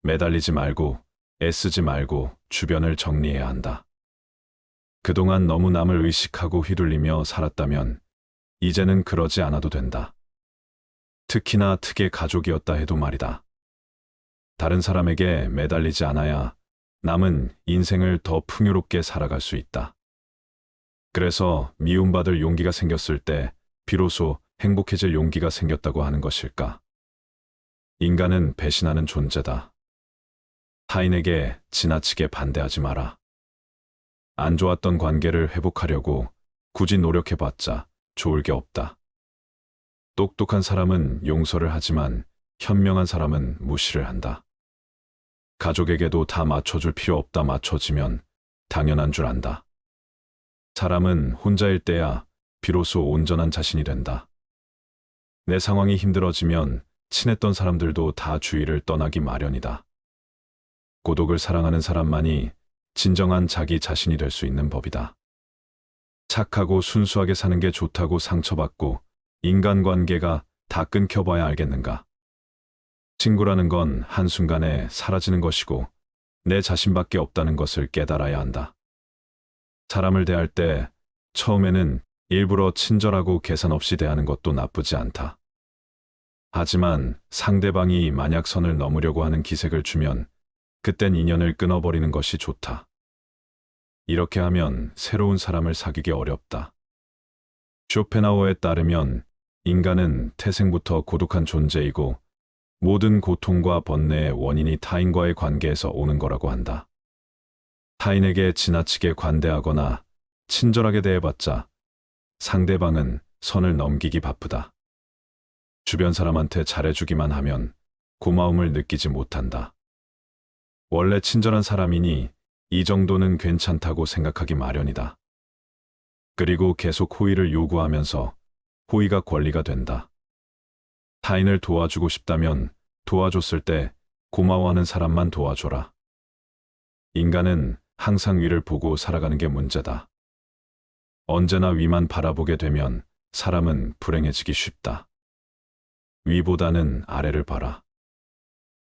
매달리지 말고 애쓰지 말고 주변을 정리해야 한다. 그동안 너무 남을 의식하고 휘둘리며 살았다면 이제는 그러지 않아도 된다. 특히나 특의 가족이었다 해도 말이다. 다른 사람에게 매달리지 않아야 남은 인생을 더 풍요롭게 살아갈 수 있다. 그래서 미움받을 용기가 생겼을 때 비로소 행복해질 용기가 생겼다고 하는 것일까? 인간은 배신하는 존재다. 타인에게 지나치게 반대하지 마라. 안 좋았던 관계를 회복하려고 굳이 노력해봤자 좋을 게 없다. 똑똑한 사람은 용서를 하지만 현명한 사람은 무시를 한다. 가족에게도 다 맞춰줄 필요 없다. 맞춰지면 당연한 줄 안다. 사람은 혼자일 때야 비로소 온전한 자신이 된다. 내 상황이 힘들어지면 친했던 사람들도 다 주위를 떠나기 마련이다. 고독을 사랑하는 사람만이 진정한 자기 자신이 될 수 있는 법이다. 착하고 순수하게 사는 게 좋다고 상처받고 인간관계가 다 끊겨봐야 알겠는가? 친구라는 건 한순간에 사라지는 것이고 내 자신밖에 없다는 것을 깨달아야 한다. 사람을 대할 때 처음에는 일부러 친절하고 계산 없이 대하는 것도 나쁘지 않다. 하지만 상대방이 만약 선을 넘으려고 하는 기색을 주면 그땐 인연을 끊어버리는 것이 좋다. 이렇게 하면 새로운 사람을 사귀기 어렵다. 쇼펜하우어에 따르면 인간은 태생부터 고독한 존재이고 모든 고통과 번뇌의 원인이 타인과의 관계에서 오는 거라고 한다. 타인에게 지나치게 관대하거나 친절하게 대해봤자 상대방은 선을 넘기기 바쁘다. 주변 사람한테 잘해주기만 하면 고마움을 느끼지 못한다. 원래 친절한 사람이니 이 정도는 괜찮다고 생각하기 마련이다. 그리고 계속 호의를 요구하면서 호의가 권리가 된다. 타인을 도와주고 싶다면 도와줬을 때 고마워하는 사람만 도와줘라. 인간은 항상 위를 보고 살아가는 게 문제다. 언제나 위만 바라보게 되면 사람은 불행해지기 쉽다. 위보다는 아래를 봐라.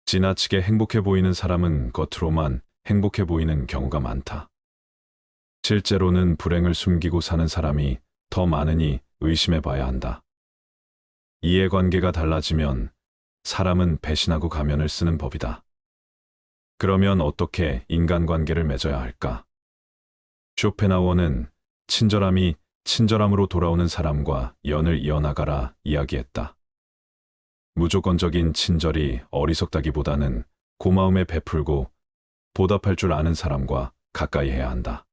지나치게 행복해 보이는 사람은 겉으로만 행복해 보이는 경우가 많다. 실제로는 불행을 숨기고 사는 사람이 더 많으니 의심해 봐야 한다. 이해관계가 달라지면 사람은 배신하고 가면을 쓰는 법이다. 그러면 어떻게 인간관계를 맺어야 할까? 쇼펜하우어는 친절함이 친절함으로 돌아오는 사람과 연을 이어나가라 이야기했다. 무조건적인 친절이 어리석다기보다는 고마움에 베풀고 보답할 줄 아는 사람과 가까이 해야 한다.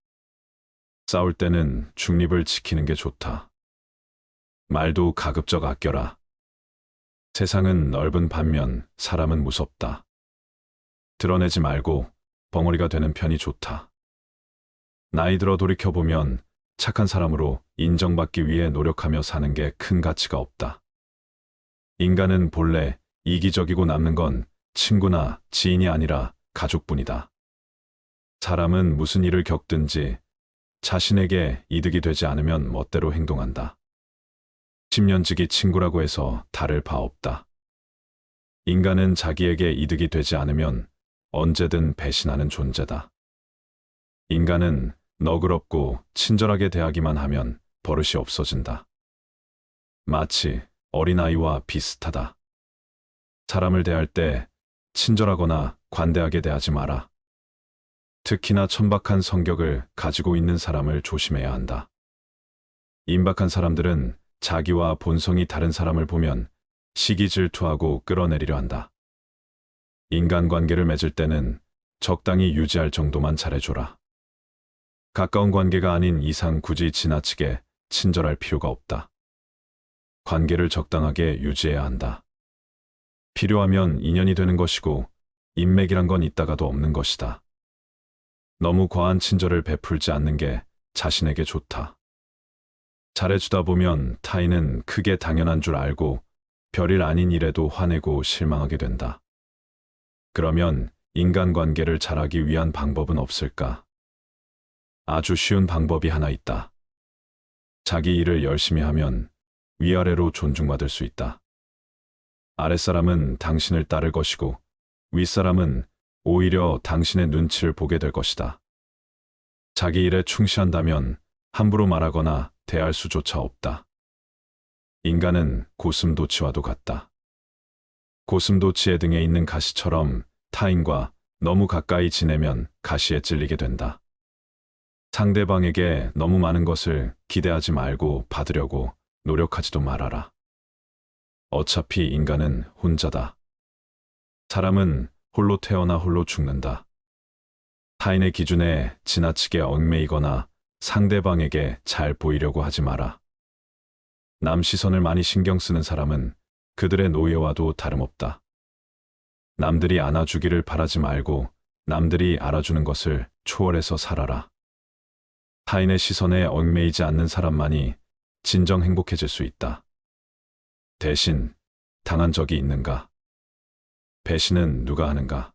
싸울 때는 중립을 지키는 게 좋다. 말도 가급적 아껴라. 세상은 넓은 반면 사람은 무섭다. 드러내지 말고 벙어리가 되는 편이 좋다. 나이 들어 돌이켜보면 착한 사람으로 인정받기 위해 노력하며 사는 게 큰 가치가 없다. 인간은 본래 이기적이고 남는 건 친구나 지인이 아니라 가족뿐이다. 사람은 무슨 일을 겪든지 자신에게 이득이 되지 않으면 멋대로 행동한다. 10년지기 친구라고 해서 다를 바 없다. 인간은 자기에게 이득이 되지 않으면 언제든 배신하는 존재다. 인간은 너그럽고 친절하게 대하기만 하면 버릇이 없어진다. 마치 어린아이와 비슷하다. 사람을 대할 때 친절하거나 관대하게 대하지 마라. 특히나 천박한 성격을 가지고 있는 사람을 조심해야 한다. 임박한 사람들은 자기와 본성이 다른 사람을 보면 시기 질투하고 끌어내리려 한다. 인간관계를 맺을 때는 적당히 유지할 정도만 잘해줘라. 가까운 관계가 아닌 이상 굳이 지나치게 친절할 필요가 없다. 관계를 적당하게 유지해야 한다. 필요하면 인연이 되는 것이고 인맥이란 건 있다가도 없는 것이다. 너무 과한 친절을 베풀지 않는 게 자신에게 좋다. 잘해주다 보면 타인은 크게 당연한 줄 알고 별일 아닌 일에도 화내고 실망하게 된다. 그러면 인간관계를 잘하기 위한 방법은 없을까? 아주 쉬운 방법이 하나 있다. 자기 일을 열심히 하면 위아래로 존중받을 수 있다. 아랫사람은 당신을 따를 것이고 윗사람은 오히려 당신의 눈치를 보게 될 것이다. 자기 일에 충실한다면 함부로 말하거나 대할 수조차 없다. 인간은 고슴도치와도 같다. 고슴도치의 등에 있는 가시처럼 타인과 너무 가까이 지내면 가시에 찔리게 된다. 상대방에게 너무 많은 것을 기대하지 말고 받으려고 노력하지도 말아라. 어차피 인간은 혼자다. 사람은 홀로 태어나 홀로 죽는다. 타인의 기준에 지나치게 얽매이거나 상대방에게 잘 보이려고 하지 마라. 남 시선을 많이 신경 쓰는 사람은 그들의 노예와도 다름없다. 남들이 안아주기를 바라지 말고 남들이 알아주는 것을 초월해서 살아라. 타인의 시선에 얽매이지 않는 사람만이 진정 행복해질 수 있다. 대신 당한 적이 있는가? 배신은 누가 하는가?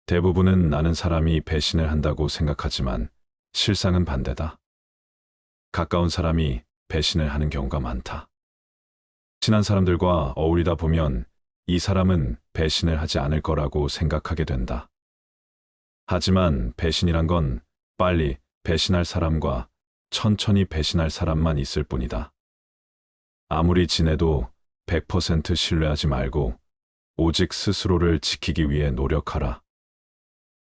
대부분은 나는 사람이 배신을 한다고 생각하지만 실상은 반대다. 가까운 사람이 배신을 하는 경우가 많다. 친한 사람들과 어울리다 보면 이 사람은 배신을 하지 않을 거라고 생각하게 된다. 하지만 배신이란 건 빨리 배신할 사람과 천천히 배신할 사람만 있을 뿐이다. 아무리 지내도 100% 신뢰하지 말고 오직 스스로를 지키기 위해 노력하라.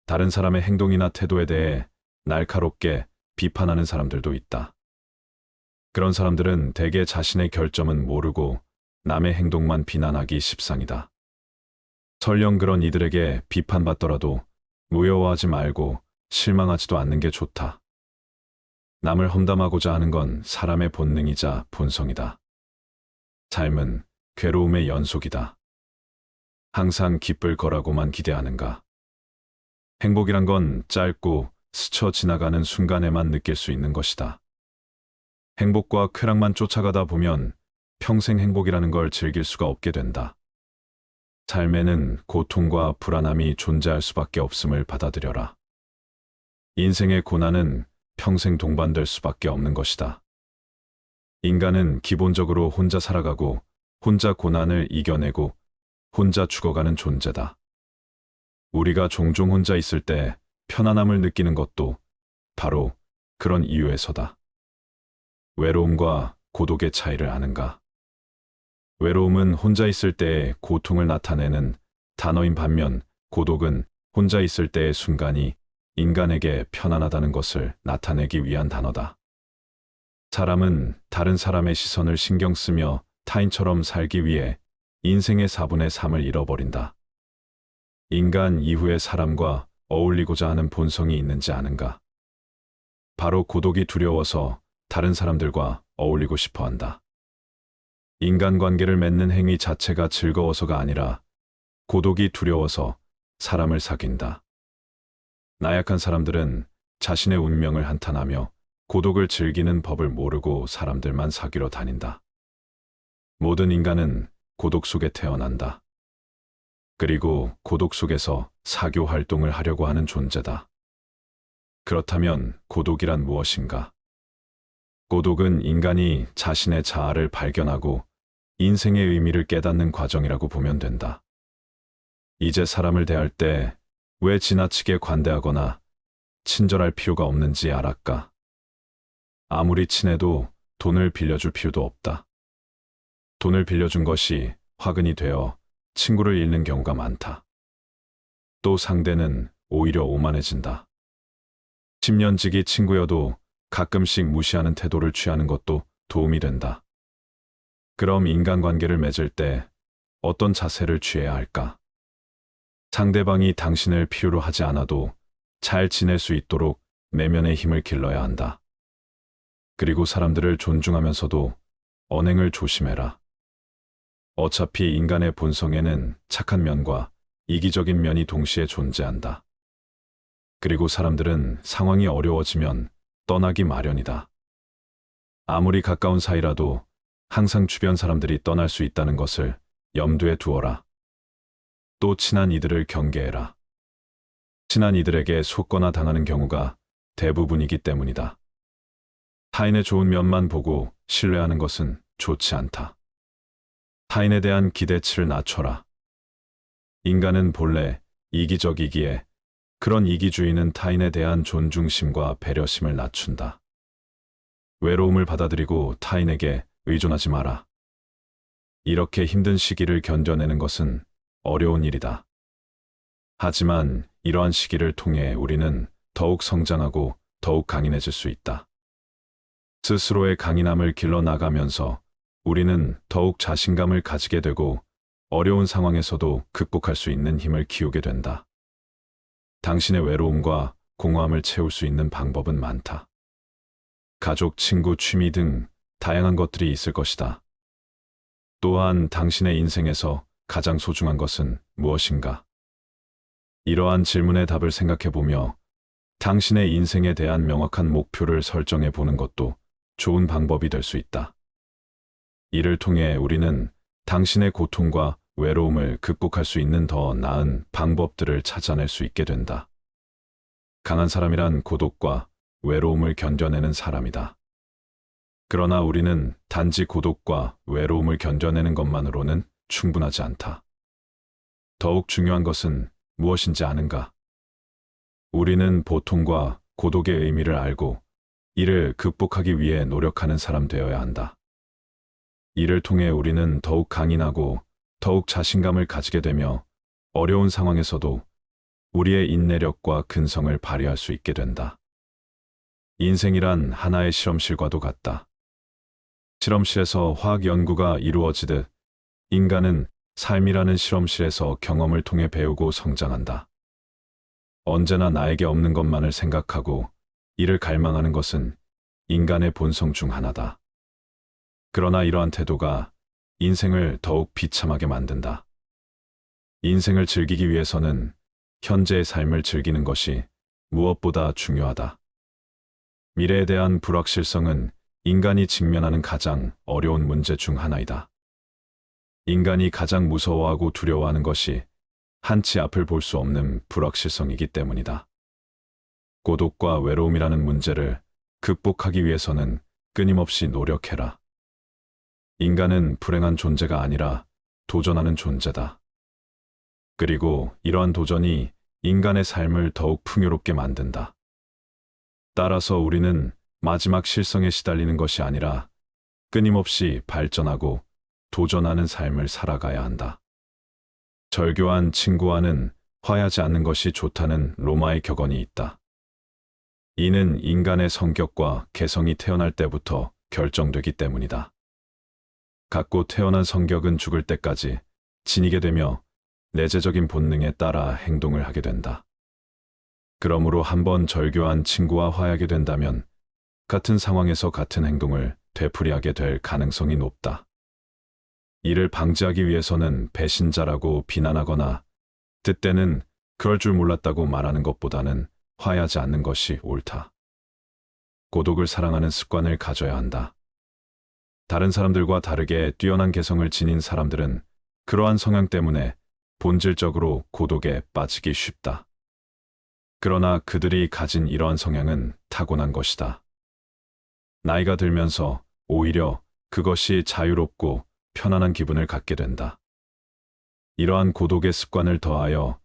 다른 사람의 행동이나 태도에 대해 날카롭게 비판하는 사람들도 있다. 그런 사람들은 대개 자신의 결점은 모르고 남의 행동만 비난하기 십상이다. 설령 그런 이들에게 비판받더라도 무여워하지 말고 실망하지도 않는 게 좋다. 남을 험담하고자 하는 건 사람의 본능이자 본성이다. 삶은 괴로움의 연속이다. 항상 기쁠 거라고만 기대하는가? 행복이란 건 짧고 스쳐 지나가는 순간에만 느낄 수 있는 것이다. 행복과 쾌락만 쫓아가다 보면 평생 행복이라는 걸 즐길 수가 없게 된다. 삶에는 고통과 불안함이 존재할 수밖에 없음을 받아들여라. 인생의 고난은 평생 동반될 수밖에 없는 것이다. 인간은 기본적으로 혼자 살아가고 혼자 고난을 이겨내고 혼자 죽어가는 존재다. 우리가 종종 혼자 있을 때 편안함을 느끼는 것도 바로 그런 이유에서다. 외로움과 고독의 차이를 아는가? 외로움은 혼자 있을 때의 고통을 나타내는 단어인 반면 고독은 혼자 있을 때의 순간이 인간에게 편안하다는 것을 나타내기 위한 단어다. 사람은 다른 사람의 시선을 신경 쓰며 타인처럼 살기 위해 인생의 4분의 3을 잃어버린다. 인간 이후의 사람과 어울리고자 하는 본성이 있는지 아는가? 바로 고독이 두려워서 다른 사람들과 어울리고 싶어 한다. 인간관계를 맺는 행위 자체가 즐거워서가 아니라 고독이 두려워서 사람을 사귄다. 나약한 사람들은 자신의 운명을 한탄하며 고독을 즐기는 법을 모르고 사람들만 사귀러 다닌다. 모든 인간은 고독 속에 태어난다. 그리고 고독 속에서 사교 활동을 하려고 하는 존재다. 그렇다면 고독이란 무엇인가? 고독은 인간이 자신의 자아를 발견하고 인생의 의미를 깨닫는 과정이라고 보면 된다. 이제 사람을 대할 때 왜 지나치게 관대하거나 친절할 필요가 없는지 알았까? 아무리 친해도 돈을 빌려줄 필요도 없다. 돈을 빌려준 것이 화근이 되어 친구를 잃는 경우가 많다. 또 상대는 오히려 오만해진다. 10년지기 친구여도 가끔씩 무시하는 태도를 취하는 것도 도움이 된다. 그럼 인간관계를 맺을 때 어떤 자세를 취해야 할까? 상대방이 당신을 필요로 하지 않아도 잘 지낼 수 있도록 내면의 힘을 길러야 한다. 그리고 사람들을 존중하면서도 언행을 조심해라. 어차피 인간의 본성에는 착한 면과 이기적인 면이 동시에 존재한다. 그리고 사람들은 상황이 어려워지면 떠나기 마련이다. 아무리 가까운 사이라도 항상 주변 사람들이 떠날 수 있다는 것을 염두에 두어라. 또 친한 이들을 경계해라. 친한 이들에게 속거나 당하는 경우가 대부분이기 때문이다. 타인의 좋은 면만 보고 신뢰하는 것은 좋지 않다. 타인에 대한 기대치를 낮춰라. 인간은 본래 이기적이기에 그런 이기주의는 타인에 대한 존중심과 배려심을 낮춘다. 외로움을 받아들이고 타인에게 의존하지 마라. 이렇게 힘든 시기를 견뎌내는 것은 어려운 일이다. 하지만 이러한 시기를 통해 우리는 더욱 성장하고 더욱 강인해질 수 있다. 스스로의 강인함을 길러나가면서 우리는 더욱 자신감을 가지게 되고 어려운 상황에서도 극복할 수 있는 힘을 키우게 된다. 당신의 외로움과 공허함을 채울 수 있는 방법은 많다. 가족, 친구, 취미 등 다양한 것들이 있을 것이다. 또한 당신의 인생에서 가장 소중한 것은 무엇인가? 이러한 질문의 답을 생각해보며 당신의 인생에 대한 명확한 목표를 설정해 보는 것도 좋은 방법이 될 수 있다. 이를 통해 우리는 당신의 고통과 외로움을 극복할 수 있는 더 나은 방법들을 찾아낼 수 있게 된다. 강한 사람이란 고독과 외로움을 견뎌내는 사람이다. 그러나 우리는 단지 고독과 외로움을 견뎌내는 것만으로는 충분하지 않다. 더욱 중요한 것은 무엇인지 아는가? 우리는 고통과 고독의 의미를 알고 이를 극복하기 위해 노력하는 사람 되어야 한다. 이를 통해 우리는 더욱 강인하고 더욱 자신감을 가지게 되며 어려운 상황에서도 우리의 인내력과 근성을 발휘할 수 있게 된다. 인생이란 하나의 실험실과도 같다. 실험실에서 화학 연구가 이루어지듯 인간은 삶이라는 실험실에서 경험을 통해 배우고 성장한다. 언제나 나에게 없는 것만을 생각하고 이를 갈망하는 것은 인간의 본성 중 하나다. 그러나 이러한 태도가 인생을 더욱 비참하게 만든다. 인생을 즐기기 위해서는 현재의 삶을 즐기는 것이 무엇보다 중요하다. 미래에 대한 불확실성은 인간이 직면하는 가장 어려운 문제 중 하나이다. 인간이 가장 무서워하고 두려워하는 것이 한치 앞을 볼 수 없는 불확실성이기 때문이다. 고독과 외로움이라는 문제를 극복하기 위해서는 끊임없이 노력해라. 인간은 불행한 존재가 아니라 도전하는 존재다. 그리고 이러한 도전이 인간의 삶을 더욱 풍요롭게 만든다. 따라서 우리는 마지막 실성에 시달리는 것이 아니라 끊임없이 발전하고 도전하는 삶을 살아가야 한다. 절교한 친구와는 화해하지 않는 것이 좋다는 로마의 격언이 있다. 이는 인간의 성격과 개성이 태어날 때부터 결정되기 때문이다. 갖고 태어난 성격은 죽을 때까지 지니게 되며 내재적인 본능에 따라 행동을 하게 된다. 그러므로 한번 절교한 친구와 화해하게 된다면 같은 상황에서 같은 행동을 되풀이하게 될 가능성이 높다. 이를 방지하기 위해서는 배신자라고 비난하거나 때때는 그럴 줄 몰랐다고 말하는 것보다는 화해하지 않는 것이 옳다. 고독을 사랑하는 습관을 가져야 한다. 다른 사람들과 다르게 뛰어난 개성을 지닌 사람들은 그러한 성향 때문에 본질적으로 고독에 빠지기 쉽다. 그러나 그들이 가진 이러한 성향은 타고난 것이다. 나이가 들면서 오히려 그것이 자유롭고 편안한 기분을 갖게 된다. 이러한 고독의 습관을 더하여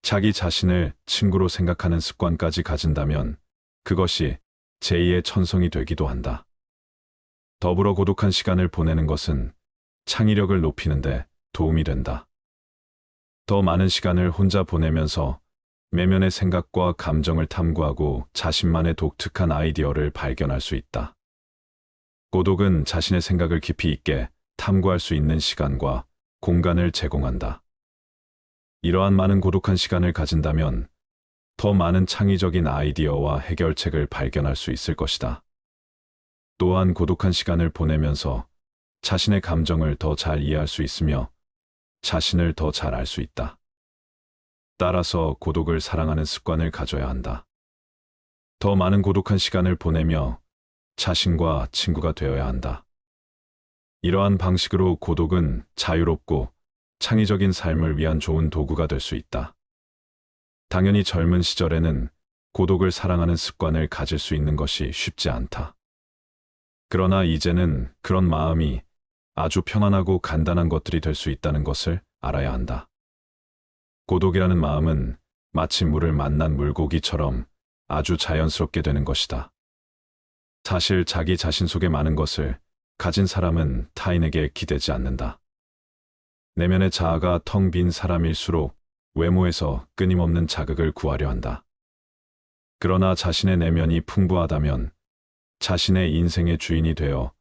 자기 자신을 친구로 생각하는 습관까지 가진다면 그것이 제2의 천성이 되기도 한다. 더불어 고독한 시간을 보내는 것은 창의력을 높이는데 도움이 된다. 더 많은 시간을 혼자 보내면서 내면의 생각과 감정을 탐구하고 자신만의 독특한 아이디어를 발견할 수 있다. 고독은 자신의 생각을 깊이 있게 탐구할 수 있는 시간과 공간을 제공한다. 이러한 많은 고독한 시간을 가진다면 더 많은 창의적인 아이디어와 해결책을 발견할 수 있을 것이다. 또한 고독한 시간을 보내면서 자신의 감정을 더 잘 이해할 수 있으며 자신을 더 잘 알 수 있다. 따라서 고독을 사랑하는 습관을 가져야 한다. 더 많은 고독한 시간을 보내며 자신과 친구가 되어야 한다. 이러한 방식으로 고독은 자유롭고 창의적인 삶을 위한 좋은 도구가 될 수 있다. 당연히 젊은 시절에는 고독을 사랑하는 습관을 가질 수 있는 것이 쉽지 않다. 그러나 이제는 그런 마음이 아주 편안하고 간단한 것들이 될 수 있다는 것을 알아야 한다. 고독이라는 마음은 마치 물을 만난 물고기처럼 아주 자연스럽게 되는 것이다. 사실 자기 자신 속에 많은 것을 가진 사람은 타인에게 기대지 않는다. 내면의 자아가 텅 빈 사람일수록 외모에서 끊임없는 자극을 구하려 한다. 그러나 자신의 내면이 풍부하다면 자신의 인생의 주인이 되어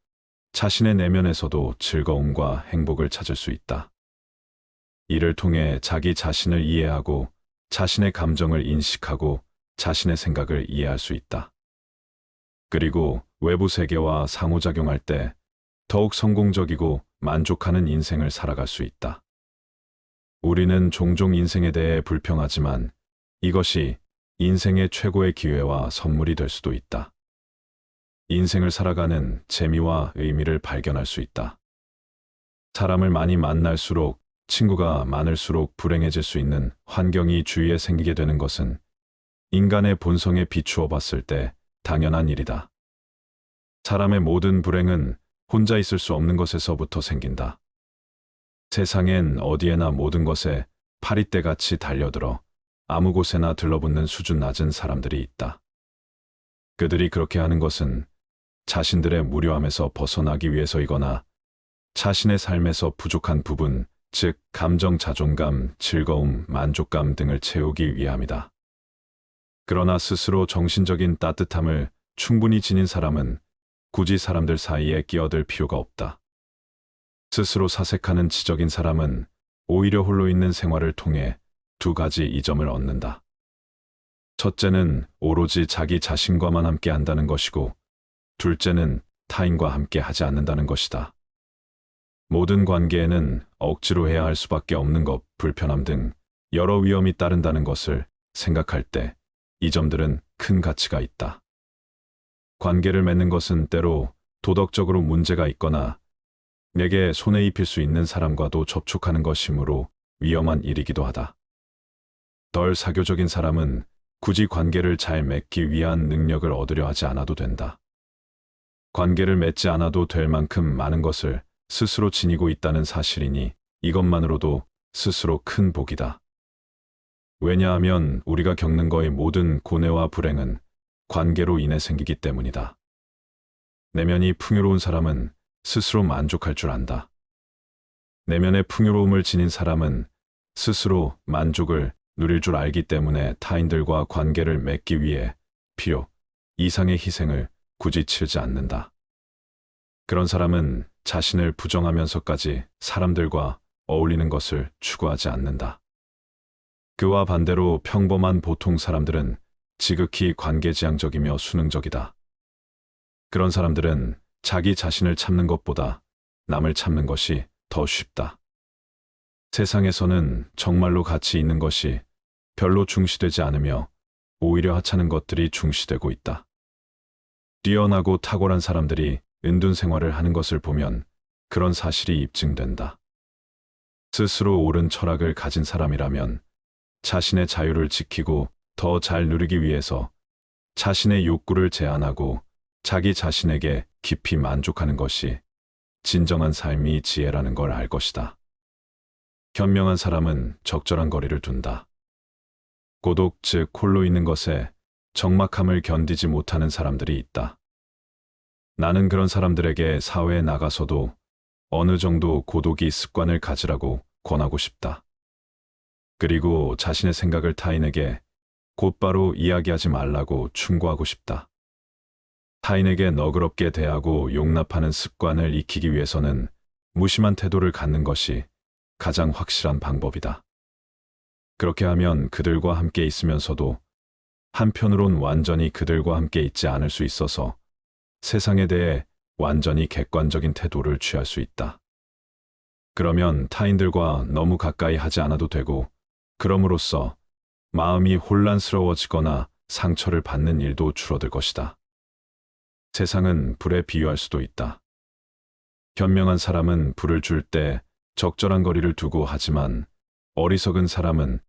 자신의 내면에서도 즐거움과 행복을 찾을 수 있다. 이를 통해 자기 자신을 이해하고 자신의 감정을 인식하고 자신의 생각을 이해할 수 있다. 그리고 외부 세계와 상호작용할 때 더욱 성공적이고 만족하는 인생을 살아갈 수 있다. 우리는 종종 인생에 대해 불평하지만 이것이 인생의 최고의 기회와 선물이 될 수도 있다. 인생을 살아가는 재미와 의미를 발견할 수 있다. 사람을 많이 만날수록, 친구가 많을수록 불행해질 수 있는 환경이 주위에 생기게 되는 것은 인간의 본성에 비추어 봤을 때 당연한 일이다. 사람의 모든 불행은 혼자 있을 수 없는 것에서부터 생긴다. 세상엔 어디에나 모든 것에 파리떼같이 달려들어 아무 곳에나 들러붙는 수준 낮은 사람들이 있다. 그들이 그렇게 하는 것은 자신들의 무료함에서 벗어나기 위해서이거나 자신의 삶에서 부족한 부분, 즉 감정, 자존감, 즐거움, 만족감 등을 채우기 위함이다. 그러나 스스로 정신적인 따뜻함을 충분히 지닌 사람은 굳이 사람들 사이에 끼어들 필요가 없다. 스스로 사색하는 지적인 사람은 오히려 홀로 있는 생활을 통해 두 가지 이점을 얻는다. 첫째는 오로지 자기 자신과만 함께 한다는 것이고, 둘째는 타인과 함께 하지 않는다는 것이다. 모든 관계에는 억지로 해야 할 수밖에 없는 것, 불편함 등 여러 위험이 따른다는 것을 생각할 때 이 점들은 큰 가치가 있다. 관계를 맺는 것은 때로 도덕적으로 문제가 있거나 내게 손해 입힐 수 있는 사람과도 접촉하는 것이므로 위험한 일이기도 하다. 덜 사교적인 사람은 굳이 관계를 잘 맺기 위한 능력을 얻으려 하지 않아도 된다. 관계를 맺지 않아도 될 만큼 많은 것을 스스로 지니고 있다는 사실이니 이것만으로도 스스로 큰 복이다. 왜냐하면 우리가 겪는 거의 모든 고뇌와 불행은 관계로 인해 생기기 때문이다. 내면이 풍요로운 사람은 스스로 만족할 줄 안다. 내면의 풍요로움을 지닌 사람은 스스로 만족을 누릴 줄 알기 때문에 타인들과 관계를 맺기 위해 필요 이상의 희생을 굳이 치르지 않는다. 그런 사람은 자신을 부정하면서까지 사람들과 어울리는 것을 추구하지 않는다. 그와 반대로 평범한 보통 사람들은 지극히 관계지향적이며 수능적이다. 그런 사람들은 자기 자신을 참는 것보다 남을 참는 것이 더 쉽다. 세상에서는 정말로 가치 있는 것이 별로 중시되지 않으며 오히려 하찮은 것들이 중시되고 있다. 뛰어나고 탁월한 사람들이 은둔 생활을 하는 것을 보면 그런 사실이 입증된다. 스스로 옳은 철학을 가진 사람이라면 자신의 자유를 지키고 더 잘 누리기 위해서 자신의 욕구를 제한하고 자기 자신에게 깊이 만족하는 것이 진정한 삶이 지혜라는 걸 알 것이다. 현명한 사람은 적절한 거리를 둔다. 고독, 즉 홀로 있는 것에 적막함을 견디지 못하는 사람들이 있다. 나는 그런 사람들에게 사회에 나가서도 어느 정도 고독이 습관을 가지라고 권하고 싶다. 그리고 자신의 생각을 타인에게 곧바로 이야기하지 말라고 충고하고 싶다. 타인에게 너그럽게 대하고 용납하는 습관을 익히기 위해서는 무심한 태도를 갖는 것이 가장 확실한 방법이다. 그렇게 하면 그들과 함께 있으면서도 한편으론 완전히 그들과 함께 있지 않을 수 있어서 세상에 대해 완전히 객관적인 태도를 취할 수 있다. 그러면 타인들과 너무 가까이 하지 않아도 되고, 그럼으로써 마음이 혼란스러워지거나 상처를 받는 일도 줄어들 것이다. 세상은 불에 비유할 수도 있다. 현명한 사람은 불을 줄 때 적절한 거리를 두고 하지만 어리석은 사람은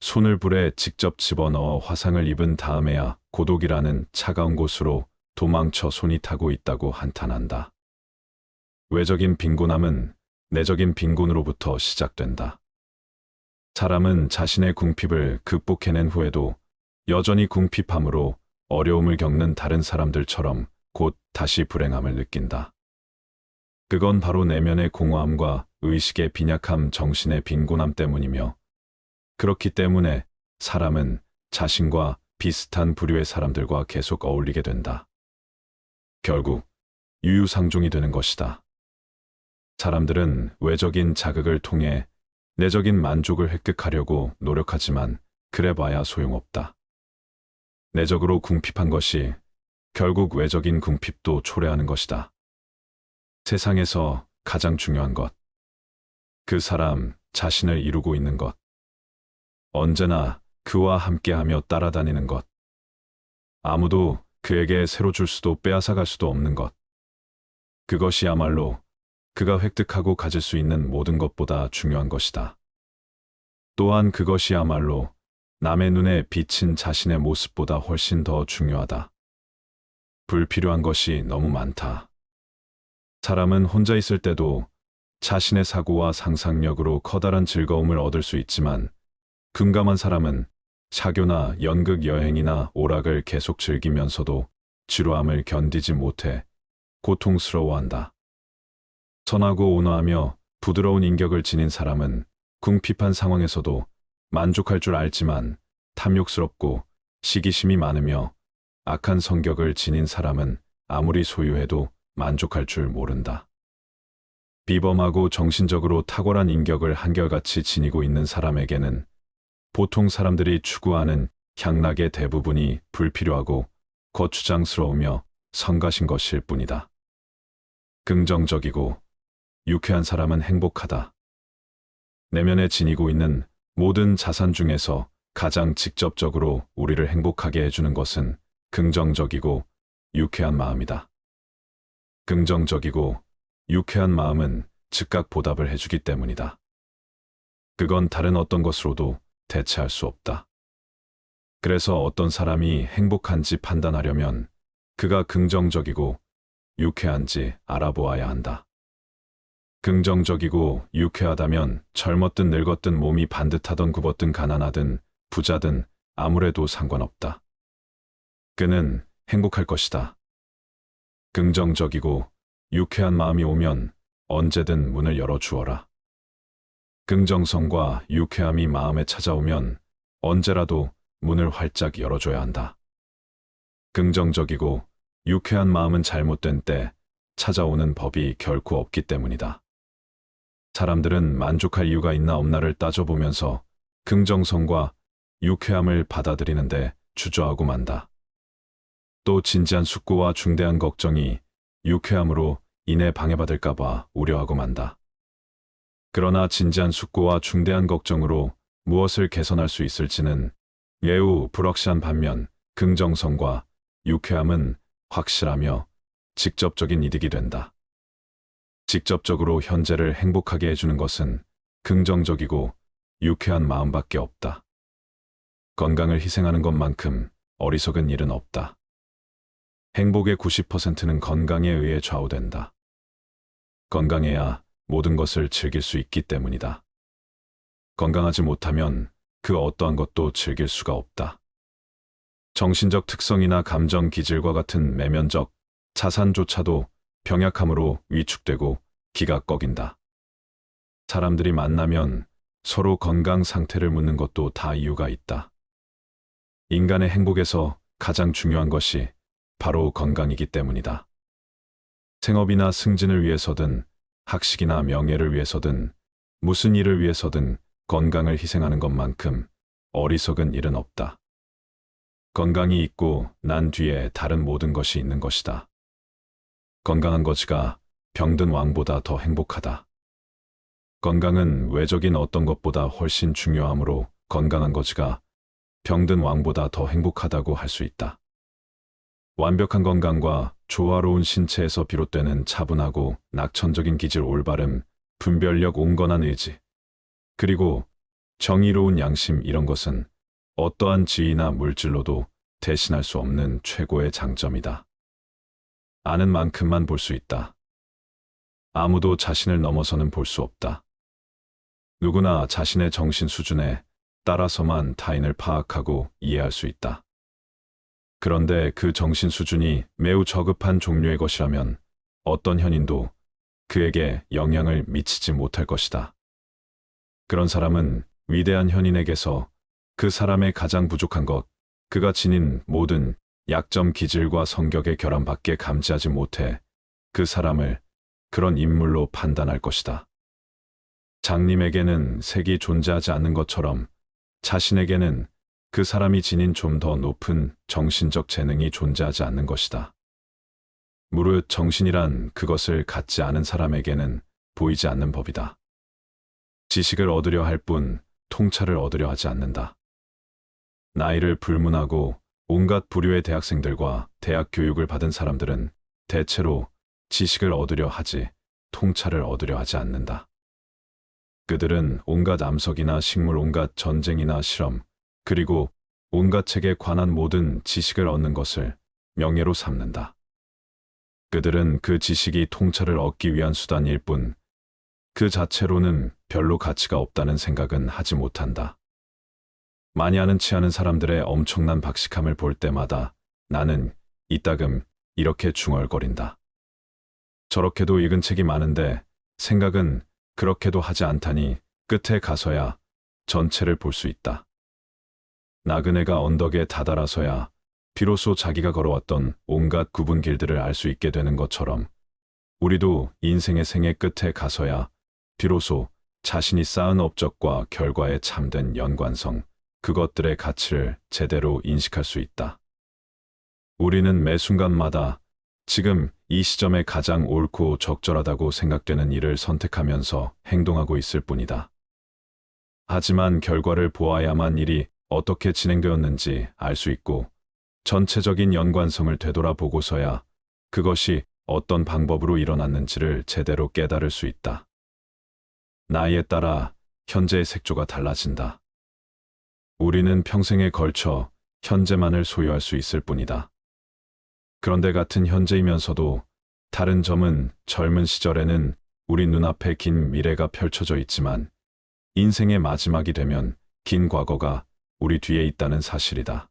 손을 불에 직접 집어넣어 화상을 입은 다음에야 고독이라는 차가운 곳으로 도망쳐 손이 타고 있다고 한탄한다. 외적인 빈곤함은 내적인 빈곤으로부터 시작된다. 사람은 자신의 궁핍을 극복해낸 후에도 여전히 궁핍함으로 어려움을 겪는 다른 사람들처럼 곧 다시 불행함을 느낀다. 그건 바로 내면의 공허함과 의식의 빈약함, 정신의 빈곤함 때문이며, 그렇기 때문에 사람은 자신과 비슷한 부류의 사람들과 계속 어울리게 된다. 결국 유유상종이 되는 것이다. 사람들은 외적인 자극을 통해 내적인 만족을 획득하려고 노력하지만 그래봐야 소용없다. 내적으로 궁핍한 것이 결국 외적인 궁핍도 초래하는 것이다. 세상에서 가장 중요한 것, 그 사람 자신을 이루고 있는 것, 언제나 그와 함께하며 따라다니는 것, 아무도 그에게 새로 줄 수도 빼앗아갈 수도 없는 것, 그것이야말로 그가 획득하고 가질 수 있는 모든 것보다 중요한 것이다. 또한 그것이야말로 남의 눈에 비친 자신의 모습보다 훨씬 더 중요하다. 불필요한 것이 너무 많다. 사람은 혼자 있을 때도 자신의 사고와 상상력으로 커다란 즐거움을 얻을 수 있지만, 금감한 사람은 사교나 연극 여행이나 오락을 계속 즐기면서도 지루함을 견디지 못해 고통스러워한다. 선하고 온화하며 부드러운 인격을 지닌 사람은 궁핍한 상황에서도 만족할 줄 알지만, 탐욕스럽고 시기심이 많으며 악한 성격을 지닌 사람은 아무리 소유해도 만족할 줄 모른다. 비범하고 정신적으로 탁월한 인격을 한결같이 지니고 있는 사람에게는 보통 사람들이 추구하는 향락의 대부분이 불필요하고 거추장스러우며 성가신 것일 뿐이다. 긍정적이고 유쾌한 사람은 행복하다. 내면에 지니고 있는 모든 자산 중에서 가장 직접적으로 우리를 행복하게 해주는 것은 긍정적이고 유쾌한 마음이다. 긍정적이고 유쾌한 마음은 즉각 보답을 해주기 때문이다. 그건 다른 어떤 것으로도 대체할 수 없다. 그래서 어떤 사람이 행복한지 판단하려면 그가 긍정적이고 유쾌한지 알아보아야 한다. 긍정적이고 유쾌하다면 젊었든 늙었든 몸이 반듯하든 굽었든 가난하든 부자든 아무래도 상관없다. 그는 행복할 것이다. 긍정적이고 유쾌한 마음이 오면 언제든 문을 열어주어라. 긍정성과 유쾌함이 마음에 찾아오면 언제라도 문을 활짝 열어줘야 한다. 긍정적이고 유쾌한 마음은 잘못된 때 찾아오는 법이 결코 없기 때문이다. 사람들은 만족할 이유가 있나 없나를 따져보면서 긍정성과 유쾌함을 받아들이는데 주저하고 만다. 또 진지한 숙고와 중대한 걱정이 유쾌함으로 인해 방해받을까봐 우려하고 만다. 그러나 진지한 숙고와 중대한 걱정으로 무엇을 개선할 수 있을지는 매우 불확실한 반면, 긍정성과 유쾌함은 확실하며 직접적인 이득이 된다. 직접적으로 현재를 행복하게 해주는 것은 긍정적이고 유쾌한 마음밖에 없다. 건강을 희생하는 것만큼 어리석은 일은 없다. 행복의 90%는 건강에 의해 좌우된다. 건강해야 모든 것을 즐길 수 있기 때문이다. 건강하지 못하면 그 어떠한 것도 즐길 수가 없다. 정신적 특성이나 감정 기질과 같은 내면적 자산조차도 병약함으로 위축되고 기가 꺾인다. 사람들이 만나면 서로 건강 상태를 묻는 것도 다 이유가 있다. 인간의 행복에서 가장 중요한 것이 바로 건강이기 때문이다. 생업이나 승진을 위해서든 학식이나 명예를 위해서든 무슨 일을 위해서든 건강을 희생하는 것만큼 어리석은 일은 없다. 건강이 있고 난 뒤에 다른 모든 것이 있는 것이다. 건강한 거지가 병든 왕보다 더 행복하다. 건강은 외적인 어떤 것보다 훨씬 중요하므로 건강한 거지가 병든 왕보다 더 행복하다고 할 수 있다. 완벽한 건강과 조화로운 신체에서 비롯되는 차분하고 낙천적인 기질, 올바름, 분별력, 온건한 의지, 그리고 정의로운 양심, 이런 것은 어떠한 지위나 물질로도 대신할 수 없는 최고의 장점이다. 아는 만큼만 볼 수 있다. 아무도 자신을 넘어서는 볼 수 없다. 누구나 자신의 정신 수준에 따라서만 타인을 파악하고 이해할 수 있다. 그런데 그 정신 수준이 매우 저급한 종류의 것이라면 어떤 현인도 그에게 영향을 미치지 못할 것이다. 그런 사람은 위대한 현인에게서 그 사람의 가장 부족한 것, 그가 지닌 모든 약점 기질과 성격의 결함밖에 감지하지 못해 그 사람을 그런 인물로 판단할 것이다. 장님에게는 색이 존재하지 않는 것처럼 자신에게는 그 사람이 지닌 좀 더 높은 정신적 재능이 존재하지 않는 것이다. 무릇 정신이란 그것을 갖지 않은 사람에게는 보이지 않는 법이다. 지식을 얻으려 할 뿐 통찰을 얻으려 하지 않는다. 나이를 불문하고 온갖 부류의 대학생들과 대학 교육을 받은 사람들은 대체로 지식을 얻으려 하지 통찰을 얻으려 하지 않는다. 그들은 온갖 암석이나 식물, 온갖 전쟁이나 실험, 그리고 온갖 책에 관한 모든 지식을 얻는 것을 명예로 삼는다. 그들은 그 지식이 통찰을 얻기 위한 수단일 뿐 그 자체로는 별로 가치가 없다는 생각은 하지 못한다. 많이 아는 치 않은 사람들의 엄청난 박식함을 볼 때마다 나는 이따금 이렇게 중얼거린다. 저렇게도 읽은 책이 많은데 생각은 그렇게도 하지 않다니 끝에 가서야 전체를 볼 수 있다. 나그네가 언덕에 다다라서야 비로소 자기가 걸어왔던 온갖 굽은 길들을 알 수 있게 되는 것처럼 우리도 인생의 생애 끝에 가서야 비로소 자신이 쌓은 업적과 결과의 참된 연관성, 그것들의 가치를 제대로 인식할 수 있다. 우리는 매 순간마다 지금 이 시점에 가장 옳고 적절하다고 생각되는 일을 선택하면서 행동하고 있을 뿐이다. 하지만 결과를 보아야만 일이 어떻게 진행되었는지 알 수 있고 전체적인 연관성을 되돌아보고서야 그것이 어떤 방법으로 일어났는지를 제대로 깨달을 수 있다. 나이에 따라 현재의 색조가 달라진다. 우리는 평생에 걸쳐 현재만을 소유할 수 있을 뿐이다. 그런데 같은 현재이면서도 다른 점은 젊은 시절에는 우리 눈앞에 긴 미래가 펼쳐져 있지만 인생의 마지막이 되면 긴 과거가 우리 뒤에 있다는 사실이다.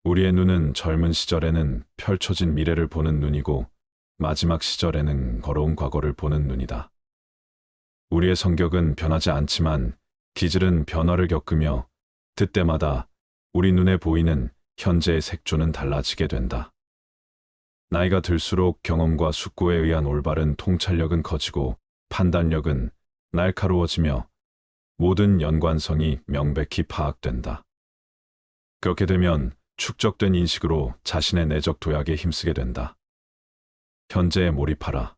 우리의 눈은 젊은 시절에는 펼쳐진 미래를 보는 눈이고 마지막 시절에는 걸어온 과거를 보는 눈이다. 우리의 성격은 변하지 않지만 기질은 변화를 겪으며 그때마다 우리 눈에 보이는 현재의 색조는 달라지게 된다. 나이가 들수록 경험과 숙고에 의한 올바른 통찰력은 커지고 판단력은 날카로워지며 모든 연관성이 명백히 파악된다. 그렇게 되면 축적된 인식으로 자신의 내적 도약에 힘쓰게 된다. 현재에 몰입하라.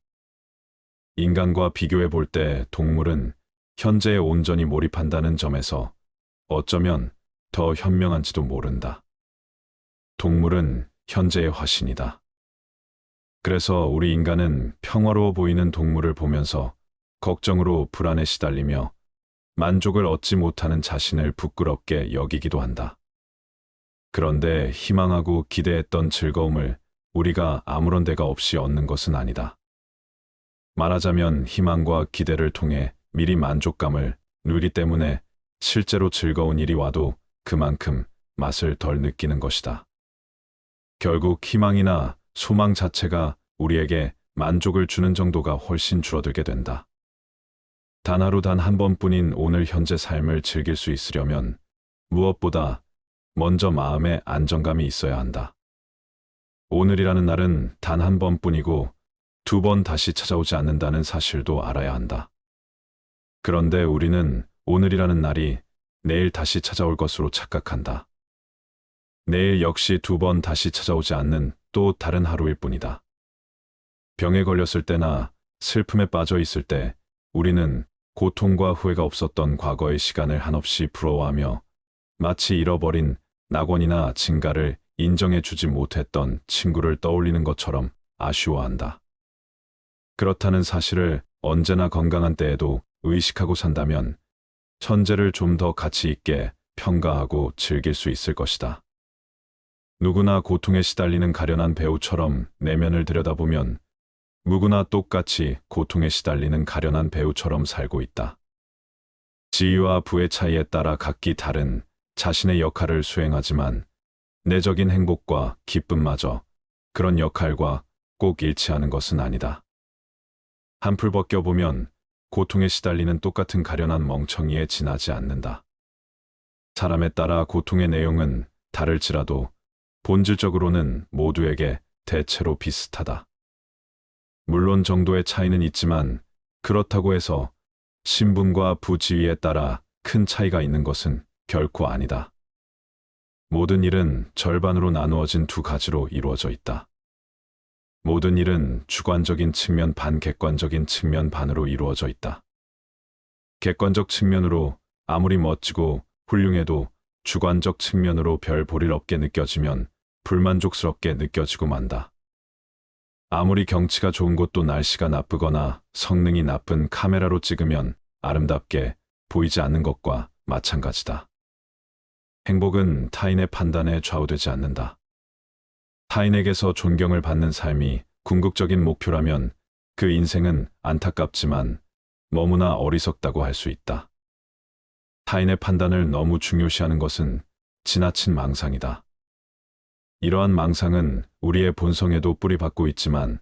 인간과 비교해 볼 때 동물은 현재에 온전히 몰입한다는 점에서 어쩌면 더 현명한지도 모른다. 동물은 현재의 화신이다. 그래서 우리 인간은 평화로워 보이는 동물을 보면서 걱정으로 불안에 시달리며 만족을 얻지 못하는 자신을 부끄럽게 여기기도 한다. 그런데 희망하고 기대했던 즐거움을 우리가 아무런 대가 없이 얻는 것은 아니다. 말하자면 희망과 기대를 통해 미리 만족감을 누리기 때문에 실제로 즐거운 일이 와도 그만큼 맛을 덜 느끼는 것이다. 결국 희망이나 소망 자체가 우리에게 만족을 주는 정도가 훨씬 줄어들게 된다. 단 하루 단 한 번뿐인 오늘 현재 삶을 즐길 수 있으려면 무엇보다 먼저 마음에 안정감이 있어야 한다. 오늘이라는 날은 단 한 번뿐이고 두 번 다시 찾아오지 않는다는 사실도 알아야 한다. 그런데 우리는 오늘이라는 날이 내일 다시 찾아올 것으로 착각한다. 내일 역시 두 번 다시 찾아오지 않는 또 다른 하루일 뿐이다. 병에 걸렸을 때나 슬픔에 빠져 있을 때 우리는 고통과 후회가 없었던 과거의 시간을 한없이 부러워하며 마치 잃어버린 낙원이나 증가를 인정해주지 못했던 친구를 떠올리는 것처럼 아쉬워한다. 그렇다는 사실을 언제나 건강한 때에도 의식하고 산다면 현재를 좀 더 가치 있게 평가하고 즐길 수 있을 것이다. 누구나 고통에 시달리는 가련한 배우처럼 내면을 들여다보면 누구나 똑같이 고통에 시달리는 가련한 배우처럼 살고 있다. 지위와 부의 차이에 따라 각기 다른 자신의 역할을 수행하지만 내적인 행복과 기쁨마저 그런 역할과 꼭 일치하는 것은 아니다. 한풀 벗겨보면 고통에 시달리는 똑같은 가련한 멍청이에 지나지 않는다. 사람에 따라 고통의 내용은 다를지라도 본질적으로는 모두에게 대체로 비슷하다. 물론 정도의 차이는 있지만 그렇다고 해서 신분과 부지위에 따라 큰 차이가 있는 것은 결코 아니다. 모든 일은 절반으로 나누어진 두 가지로 이루어져 있다. 모든 일은 주관적인 측면 반, 객관적인 측면 반으로 이루어져 있다. 객관적 측면으로 아무리 멋지고 훌륭해도 주관적 측면으로 별 볼일 없게 느껴지면 불만족스럽게 느껴지고 만다. 아무리 경치가 좋은 곳도 날씨가 나쁘거나 성능이 나쁜 카메라로 찍으면 아름답게 보이지 않는 것과 마찬가지다. 행복은 타인의 판단에 좌우되지 않는다. 타인에게서 존경을 받는 삶이 궁극적인 목표라면 그 인생은 안타깝지만 너무나 어리석다고 할 수 있다. 타인의 판단을 너무 중요시하는 것은 지나친 망상이다. 이러한 망상은 우리의 본성에도 뿌리박고 있지만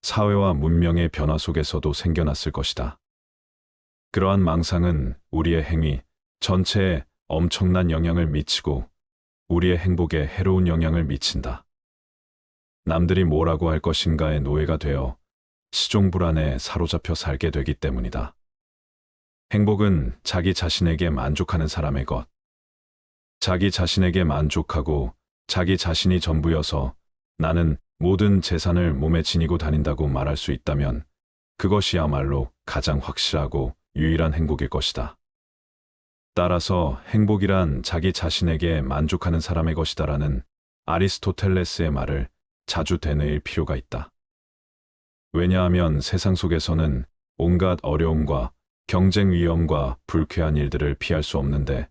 사회와 문명의 변화 속에서도 생겨났을 것이다. 그러한 망상은 우리의 행위 전체에 엄청난 영향을 미치고 우리의 행복에 해로운 영향을 미친다. 남들이 뭐라고 할 것인가의 노예가 되어 시종불안에 사로잡혀 살게 되기 때문이다. 행복은 자기 자신에게 만족하는 사람의 것. 자기 자신에게 만족하고 자기 자신이 전부여서 나는 모든 재산을 몸에 지니고 다닌다고 말할 수 있다면 그것이야말로 가장 확실하고 유일한 행복일 것이다. 따라서 행복이란 자기 자신에게 만족하는 사람의 것이다라는 아리스토텔레스의 말을 자주 되뇌일 필요가 있다. 왜냐하면 세상 속에서는 온갖 어려움과 경쟁 위험과 불쾌한 일들을 피할 수 없는데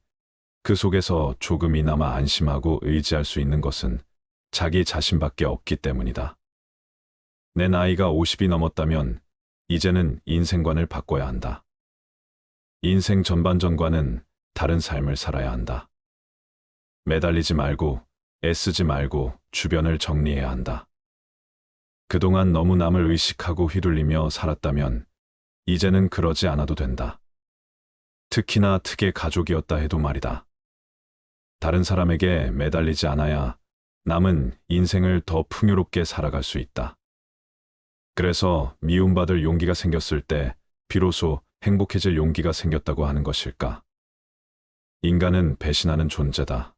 그 속에서 조금이나마 안심하고 의지할 수 있는 것은 자기 자신밖에 없기 때문이다. 내 나이가 50이 넘었다면 이제는 인생관을 바꿔야 한다. 인생 전반전과는 다른 삶을 살아야 한다. 매달리지 말고 애쓰지 말고 주변을 정리해야 한다. 그동안 너무 남을 의식하고 휘둘리며 살았다면 이제는 그러지 않아도 된다. 특히나 특의 가족이었다 해도 말이다. 다른 사람에게 매달리지 않아야 남은 인생을 더 풍요롭게 살아갈 수 있다. 그래서 미움받을 용기가 생겼을 때 비로소 행복해질 용기가 생겼다고 하는 것일까? 인간은 배신하는 존재다.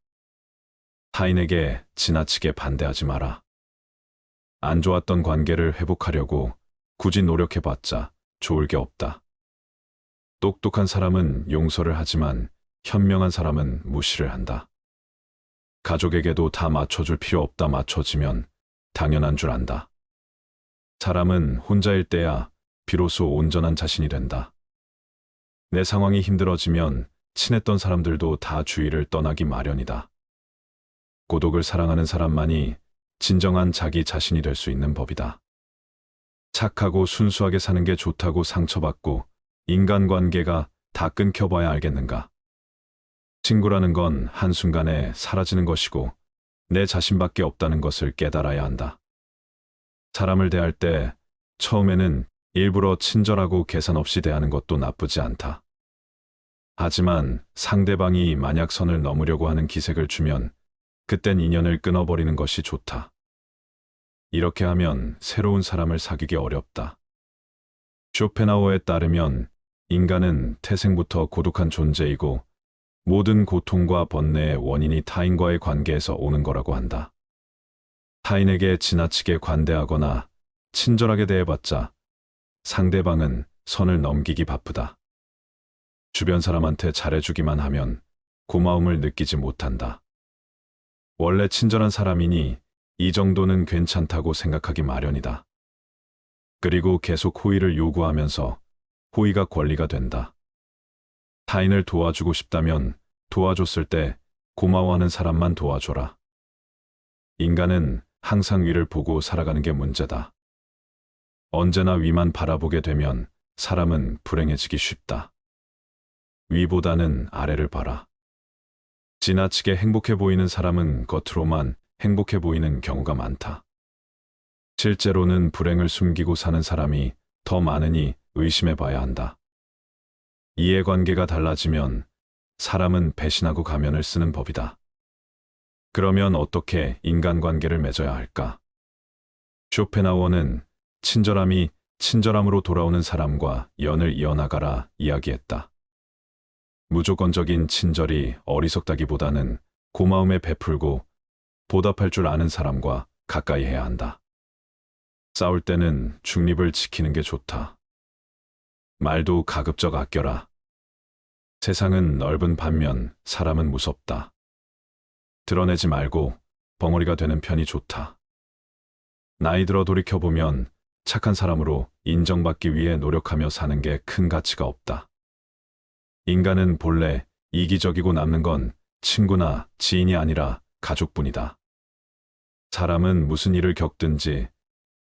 타인에게 지나치게 반대하지 마라. 안 좋았던 관계를 회복하려고 굳이 노력해봤자 좋을 게 없다. 똑똑한 사람은 용서를 하지만 현명한 사람은 무시를 한다. 가족에게도 다 맞춰줄 필요 없다. 맞춰지면 당연한 줄 안다. 사람은 혼자일 때야 비로소 온전한 자신이 된다. 내 상황이 힘들어지면 친했던 사람들도 다 주위를 떠나기 마련이다. 고독을 사랑하는 사람만이 진정한 자기 자신이 될 수 있는 법이다. 착하고 순수하게 사는 게 좋다고 상처받고 인간관계가 다 끊겨봐야 알겠는가? 친구라는 건 한순간에 사라지는 것이고 내 자신밖에 없다는 것을 깨달아야 한다. 사람을 대할 때 처음에는 일부러 친절하고 계산 없이 대하는 것도 나쁘지 않다. 하지만 상대방이 만약 선을 넘으려고 하는 기색을 주면 그땐 인연을 끊어버리는 것이 좋다. 이렇게 하면 새로운 사람을 사귀기 어렵다. 쇼펜하우어에 따르면 인간은 태생부터 고독한 존재이고 모든 고통과 번뇌의 원인이 타인과의 관계에서 오는 거라고 한다. 타인에게 지나치게 관대하거나 친절하게 대해봤자 상대방은 선을 넘기기 바쁘다. 주변 사람한테 잘해주기만 하면 고마움을 느끼지 못한다. 원래 친절한 사람이니 이 정도는 괜찮다고 생각하기 마련이다. 그리고 계속 호의를 요구하면서 호의가 권리가 된다. 타인을 도와주고 싶다면 도와줬을 때 고마워하는 사람만 도와줘라. 인간은 항상 위를 보고 살아가는 게 문제다. 언제나 위만 바라보게 되면 사람은 불행해지기 쉽다. 위보다는 아래를 봐라. 지나치게 행복해 보이는 사람은 겉으로만 행복해 보이는 경우가 많다. 실제로는 불행을 숨기고 사는 사람이 더 많으니 의심해 봐야 한다. 이해관계가 달라지면 사람은 배신하고 가면을 쓰는 법이다. 그러면 어떻게 인간관계를 맺어야 할까? 쇼펜하우어는 친절함이 친절함으로 돌아오는 사람과 연을 이어나가라 이야기했다. 무조건적인 친절이 어리석다기보다는 고마움에 베풀고 보답할 줄 아는 사람과 가까이 해야 한다. 싸울 때는 중립을 지키는 게 좋다. 말도 가급적 아껴라. 세상은 넓은 반면 사람은 무섭다. 드러내지 말고 벙어리가 되는 편이 좋다. 나이 들어 돌이켜보면 착한 사람으로 인정받기 위해 노력하며 사는 게 큰 가치가 없다. 인간은 본래 이기적이고 남는 건 친구나 지인이 아니라 가족뿐이다. 사람은 무슨 일을 겪든지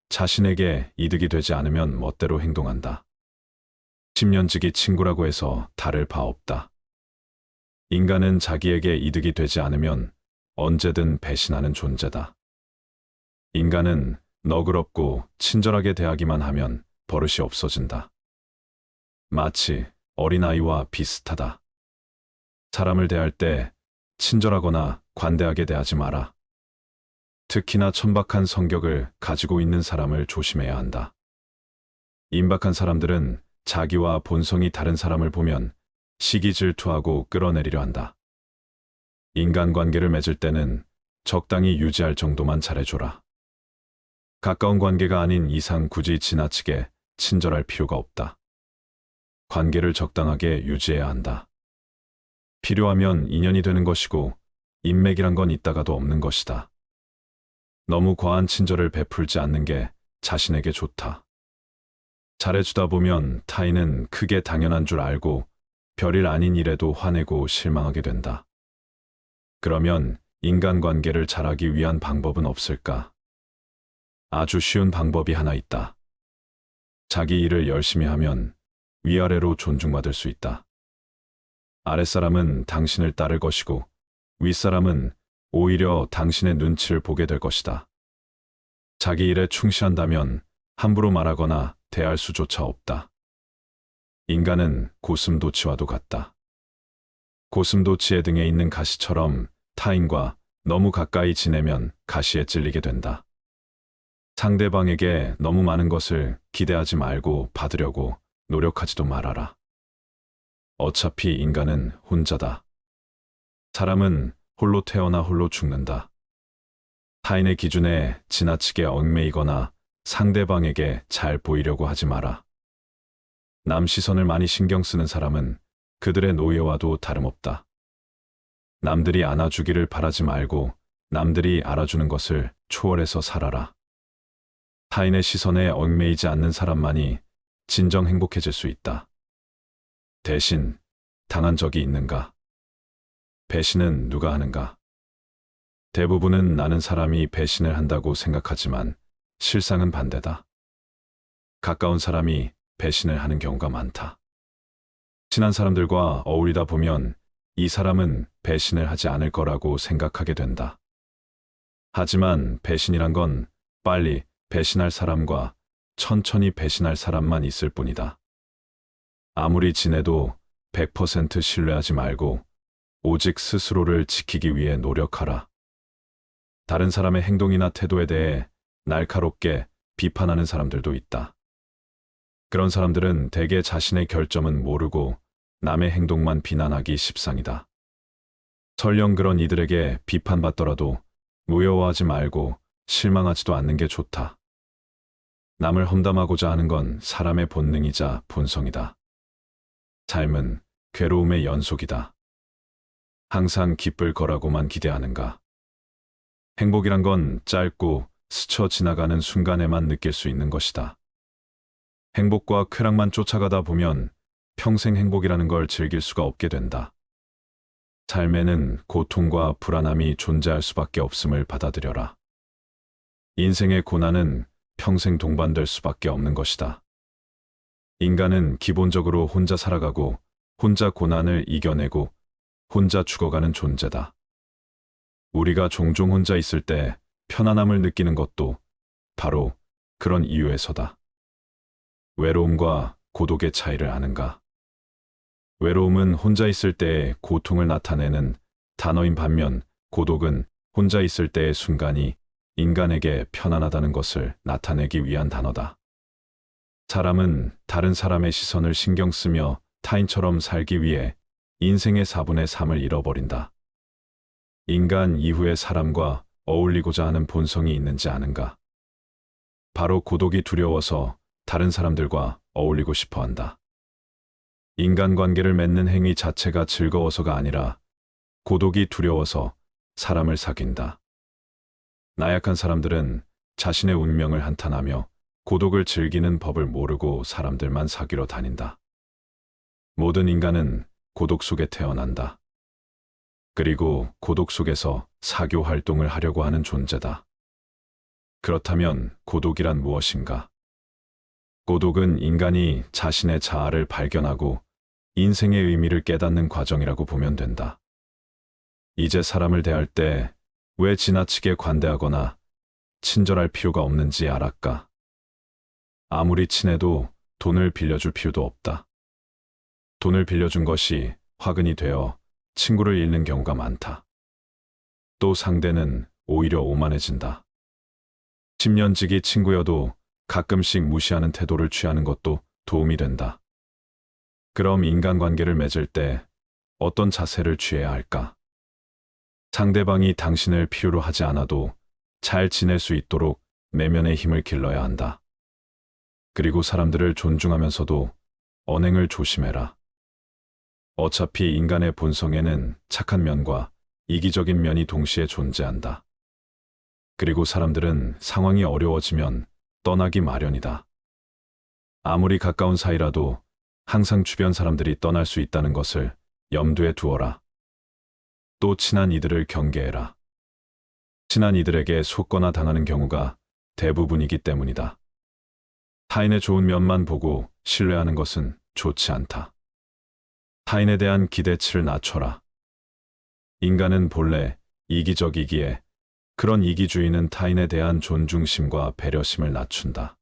자신에게 이득이 되지 않으면 멋대로 행동한다. 10년지기 친구라고 해서 다를 바 없다. 인간은 자기에게 이득이 되지 않으면 언제든 배신하는 존재다. 인간은 너그럽고 친절하게 대하기만 하면 버릇이 없어진다. 마치 어린아이와 비슷하다. 사람을 대할 때 친절하거나 관대하게 대하지 마라. 특히나 천박한 성격을 가지고 있는 사람을 조심해야 한다. 임박한 사람들은 자기와 본성이 다른 사람을 보면 시기 질투하고 끌어내리려 한다. 인간관계를 맺을 때는 적당히 유지할 정도만 잘해줘라. 가까운 관계가 아닌 이상 굳이 지나치게 친절할 필요가 없다. 관계를 적당하게 유지해야 한다. 필요하면 인연이 되는 것이고 인맥이란 건 있다가도 없는 것이다. 너무 과한 친절을 베풀지 않는 게 자신에게 좋다. 잘해주다 보면 타인은 크게 당연한 줄 알고 별일 아닌 일에도 화내고 실망하게 된다. 그러면 인간관계를 잘하기 위한 방법은 없을까? 아주 쉬운 방법이 하나 있다. 자기 일을 열심히 하면 위아래로 존중받을 수 있다. 아랫사람은 당신을 따를 것이고 윗사람은 오히려 당신의 눈치를 보게 될 것이다. 자기 일에 충실한다면 함부로 말하거나 대할 수조차 없다. 인간은 고슴도치와도 같다. 고슴도치의 등에 있는 가시처럼 타인과 너무 가까이 지내면 가시에 찔리게 된다. 상대방에게 너무 많은 것을 기대하지 말고 받으려고 노력하지도 말아라. 어차피 인간은 혼자다. 사람은 홀로 태어나 홀로 죽는다. 타인의 기준에 지나치게 얽매이거나 상대방에게 잘 보이려고 하지 마라. 남 시선을 많이 신경 쓰는 사람은 그들의 노예와도 다름없다. 남들이 안아주기를 바라지 말고 남들이 알아주는 것을 초월해서 살아라. 타인의 시선에 얽매이지 않는 사람만이 진정 행복해질 수 있다. 대신 당한 적이 있는가? 배신은 누가 하는가? 대부분은 나는 사람이 배신을 한다고 생각하지만 실상은 반대다. 가까운 사람이 배신을 하는 경우가 많다. 친한 사람들과 어울리다 보면 이 사람은 배신을 하지 않을 거라고 생각하게 된다. 하지만 배신이란 건 빨리 배신할 사람과 천천히 배신할 사람만 있을 뿐이다. 아무리 지내도 100% 신뢰하지 말고 오직 스스로를 지키기 위해 노력하라. 다른 사람의 행동이나 태도에 대해 날카롭게 비판하는 사람들도 있다. 그런 사람들은 대개 자신의 결점은 모르고 남의 행동만 비난하기 십상이다. 설령 그런 이들에게 비판받더라도 무여워하지 말고 실망하지도 않는 게 좋다. 남을 험담하고자 하는 건 사람의 본능이자 본성이다. 삶은 괴로움의 연속이다. 항상 기쁠 거라고만 기대하는가? 행복이란 건 짧고 스쳐 지나가는 순간에만 느낄 수 있는 것이다. 행복과 쾌락만 쫓아가다 보면 평생 행복이라는 걸 즐길 수가 없게 된다. 삶에는 고통과 불안함이 존재할 수밖에 없음을 받아들여라. 인생의 고난은 평생 동반될 수밖에 없는 것이다. 인간은 기본적으로 혼자 살아가고 혼자 고난을 이겨내고 혼자 죽어가는 존재다. 우리가 종종 혼자 있을 때 편안함을 느끼는 것도 바로 그런 이유에서다. 외로움과 고독의 차이를 아는가? 외로움은 혼자 있을 때의 고통을 나타내는 단어인 반면 고독은 혼자 있을 때의 순간이 인간에게 편안하다는 것을 나타내기 위한 단어다. 사람은 다른 사람의 시선을 신경 쓰며 타인처럼 살기 위해 인생의 4분의 3을 잃어버린다. 인간 이후의 사람과 어울리고자 하는 본성이 있는지 아는가? 바로 고독이 두려워서 다른 사람들과 어울리고 싶어 한다. 인간관계를 맺는 행위 자체가 즐거워서가 아니라 고독이 두려워서 사람을 사귄다. 나약한 사람들은 자신의 운명을 한탄하며 고독을 즐기는 법을 모르고 사람들만 사귀러 다닌다. 모든 인간은 고독 속에 태어난다. 그리고 고독 속에서 사교 활동을 하려고 하는 존재다. 그렇다면 고독이란 무엇인가? 고독은 인간이 자신의 자아를 발견하고 인생의 의미를 깨닫는 과정이라고 보면 된다. 이제 사람을 대할 때 왜 지나치게 관대하거나 친절할 필요가 없는지 알았까? 아무리 친해도 돈을 빌려줄 필요도 없다. 돈을 빌려준 것이 화근이 되어 친구를 잃는 경우가 많다. 또 상대는 오히려 오만해진다. 10년지기 친구여도 가끔씩 무시하는 태도를 취하는 것도 도움이 된다. 그럼 인간관계를 맺을 때 어떤 자세를 취해야 할까? 상대방이 당신을 필요로 하지 않아도 잘 지낼 수 있도록 내면의 힘을 길러야 한다. 그리고 사람들을 존중하면서도 언행을 조심해라. 어차피 인간의 본성에는 착한 면과 이기적인 면이 동시에 존재한다. 그리고 사람들은 상황이 어려워지면 떠나기 마련이다. 아무리 가까운 사이라도 항상 주변 사람들이 떠날 수 있다는 것을 염두에 두어라. 또 친한 이들을 경계해라. 친한 이들에게 속거나 당하는 경우가 대부분이기 때문이다. 타인의 좋은 면만 보고 신뢰하는 것은 좋지 않다. 타인에 대한 기대치를 낮춰라. 인간은 본래 이기적이기에 그런 이기주의는 타인에 대한 존중심과 배려심을 낮춘다.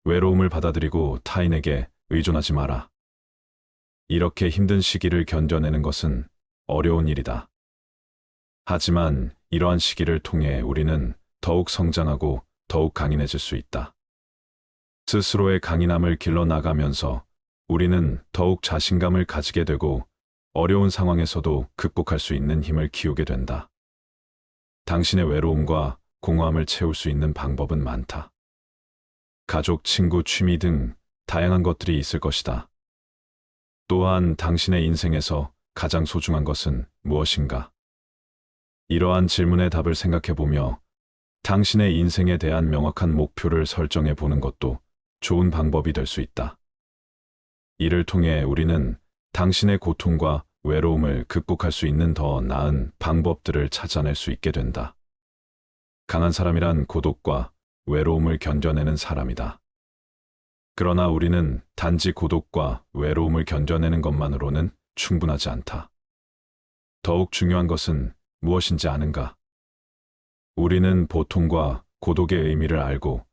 외로움을 받아들이고 타인에게 의존하지 마라. 이렇게 힘든 시기를 견뎌내는 것은 어려운 일이다. 하지만 이러한 시기를 통해 우리는 더욱 성장하고 더욱 강인해질 수 있다. 스스로의 강인함을 길러나가면서 우리는 더욱 자신감을 가지게 되고 어려운 상황에서도 극복할 수 있는 힘을 키우게 된다. 당신의 외로움과 공허함을 채울 수 있는 방법은 많다. 가족, 친구, 취미 등 다양한 것들이 있을 것이다. 또한 당신의 인생에서 가장 소중한 것은 무엇인가? 이러한 질문의 답을 생각해보며 당신의 인생에 대한 명확한 목표를 설정해 보는 것도 좋은 방법이 될 수 있다. 이를 통해 우리는 당신의 고통과 외로움을 극복할 수 있는 더 나은 방법들을 찾아낼 수 있게 된다. 강한 사람이란 고독과 외로움을 견뎌내는 사람이다. 그러나 우리는 단지 고독과 외로움을 견뎌내는 것만으로는 충분하지 않다. 더욱 중요한 것은 무엇인지 아는가? 우리는 고통과 고독의 의미를 알고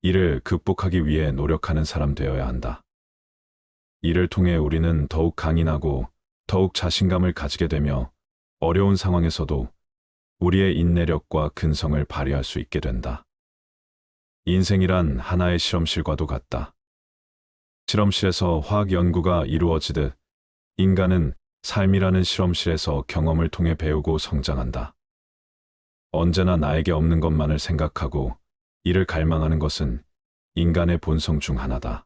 이를 극복하기 위해 노력하는 사람 되어야 한다. 이를 통해 우리는 더욱 강인하고 더욱 자신감을 가지게 되며 어려운 상황에서도 우리의 인내력과 근성을 발휘할 수 있게 된다. 인생이란 하나의 실험실과도 같다. 실험실에서 화학 연구가 이루어지듯 인간은 삶이라는 실험실에서 경험을 통해 배우고 성장한다. 언제나 나에게 없는 것만을 생각하고 이를 갈망하는 것은 인간의 본성 중 하나다.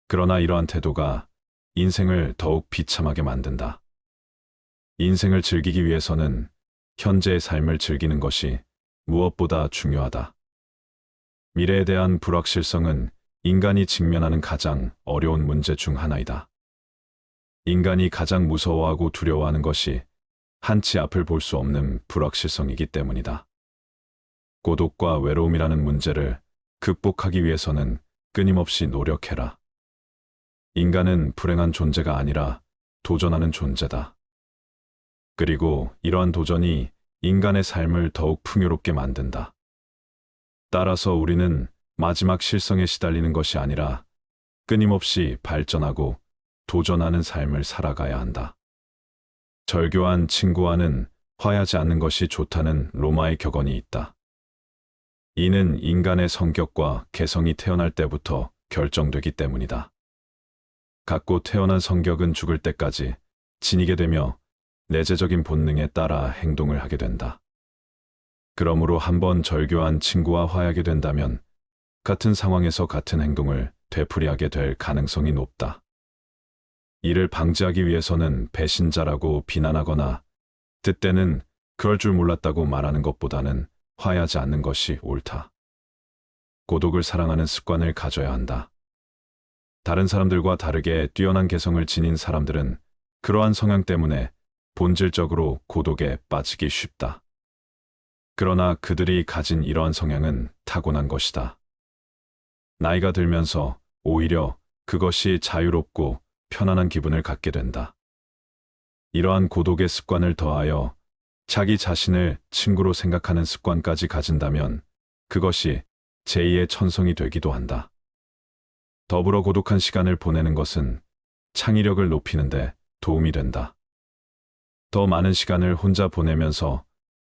그러나 이러한 태도가 인생을 더욱 비참하게 만든다. 인생을 즐기기 위해서는 현재의 삶을 즐기는 것이 무엇보다 중요하다. 미래에 대한 불확실성은 인간이 직면하는 가장 어려운 문제 중 하나이다. 인간이 가장 무서워하고 두려워하는 것이 한치 앞을 볼 수 없는 불확실성이기 때문이다. 고독과 외로움이라는 문제를 극복하기 위해서는 끊임없이 노력해라. 인간은 불행한 존재가 아니라 도전하는 존재다. 그리고 이러한 도전이 인간의 삶을 더욱 풍요롭게 만든다. 따라서 우리는 마지막 실성에 시달리는 것이 아니라 끊임없이 발전하고 도전하는 삶을 살아가야 한다. 절교한 친구와는 화해하지 않는 것이 좋다는 로마의 격언이 있다. 이는 인간의 성격과 개성이 태어날 때부터 결정되기 때문이다. 갖고 태어난 성격은 죽을 때까지 지니게 되며 내재적인 본능에 따라 행동을 하게 된다. 그러므로 한번 절교한 친구와 화해하게 된다면 같은 상황에서 같은 행동을 되풀이하게 될 가능성이 높다. 이를 방지하기 위해서는 배신자라고 비난하거나 때때는 그럴 줄 몰랐다고 말하는 것보다는 화해하지 않는 것이 옳다. 고독을 사랑하는 습관을 가져야 한다. 다른 사람들과 다르게 뛰어난 개성을 지닌 사람들은 그러한 성향 때문에 본질적으로 고독에 빠지기 쉽다. 그러나 그들이 가진 이러한 성향은 타고난 것이다. 나이가 들면서 오히려 그것이 자유롭고 편안한 기분을 갖게 된다. 이러한 고독의 습관을 더하여 자기 자신을 친구로 생각하는 습관까지 가진다면 그것이 제2의 천성이 되기도 한다. 더불어 고독한 시간을 보내는 것은 창의력을 높이는 데 도움이 된다. 더 많은 시간을 혼자 보내면서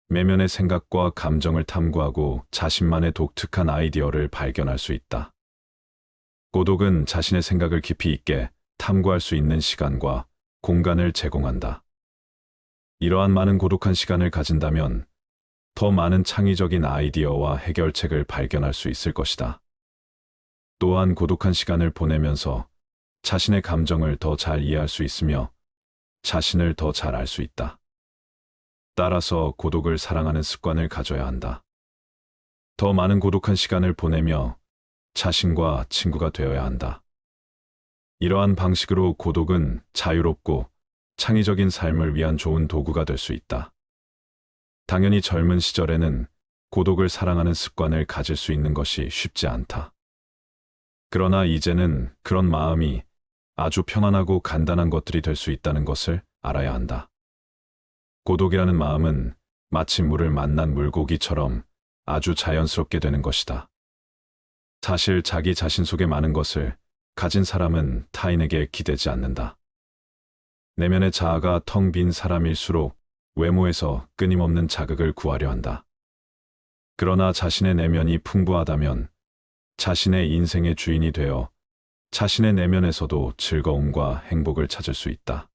내면의 생각과 감정을 탐구하고 자신만의 독특한 아이디어를 발견할 수 있다. 고독은 자신의 생각을 깊이 있게 탐구할 수 있는 시간과 공간을 제공한다. 이러한 많은 고독한 시간을 가진다면 더 많은 창의적인 아이디어와 해결책을 발견할 수 있을 것이다. 또한 고독한 시간을 보내면서 자신의 감정을 더 잘 이해할 수 있으며 자신을 더 잘 알 수 있다. 따라서 고독을 사랑하는 습관을 가져야 한다. 더 많은 고독한 시간을 보내며 자신과 친구가 되어야 한다. 이러한 방식으로 고독은 자유롭고 창의적인 삶을 위한 좋은 도구가 될 수 있다. 당연히 젊은 시절에는 고독을 사랑하는 습관을 가질 수 있는 것이 쉽지 않다. 그러나 이제는 그런 마음이 아주 편안하고 간단한 것들이 될 수 있다는 것을 알아야 한다. 고독이라는 마음은 마치 물을 만난 물고기처럼 아주 자연스럽게 되는 것이다. 사실 자기 자신 속에 많은 것을 가진 사람은 타인에게 기대지 않는다. 내면의 자아가 텅 빈 사람일수록 외모에서 끊임없는 자극을 구하려 한다. 그러나 자신의 내면이 풍부하다면 자신의 인생의 주인이 되어 자신의 내면에서도 즐거움과 행복을 찾을 수 있다.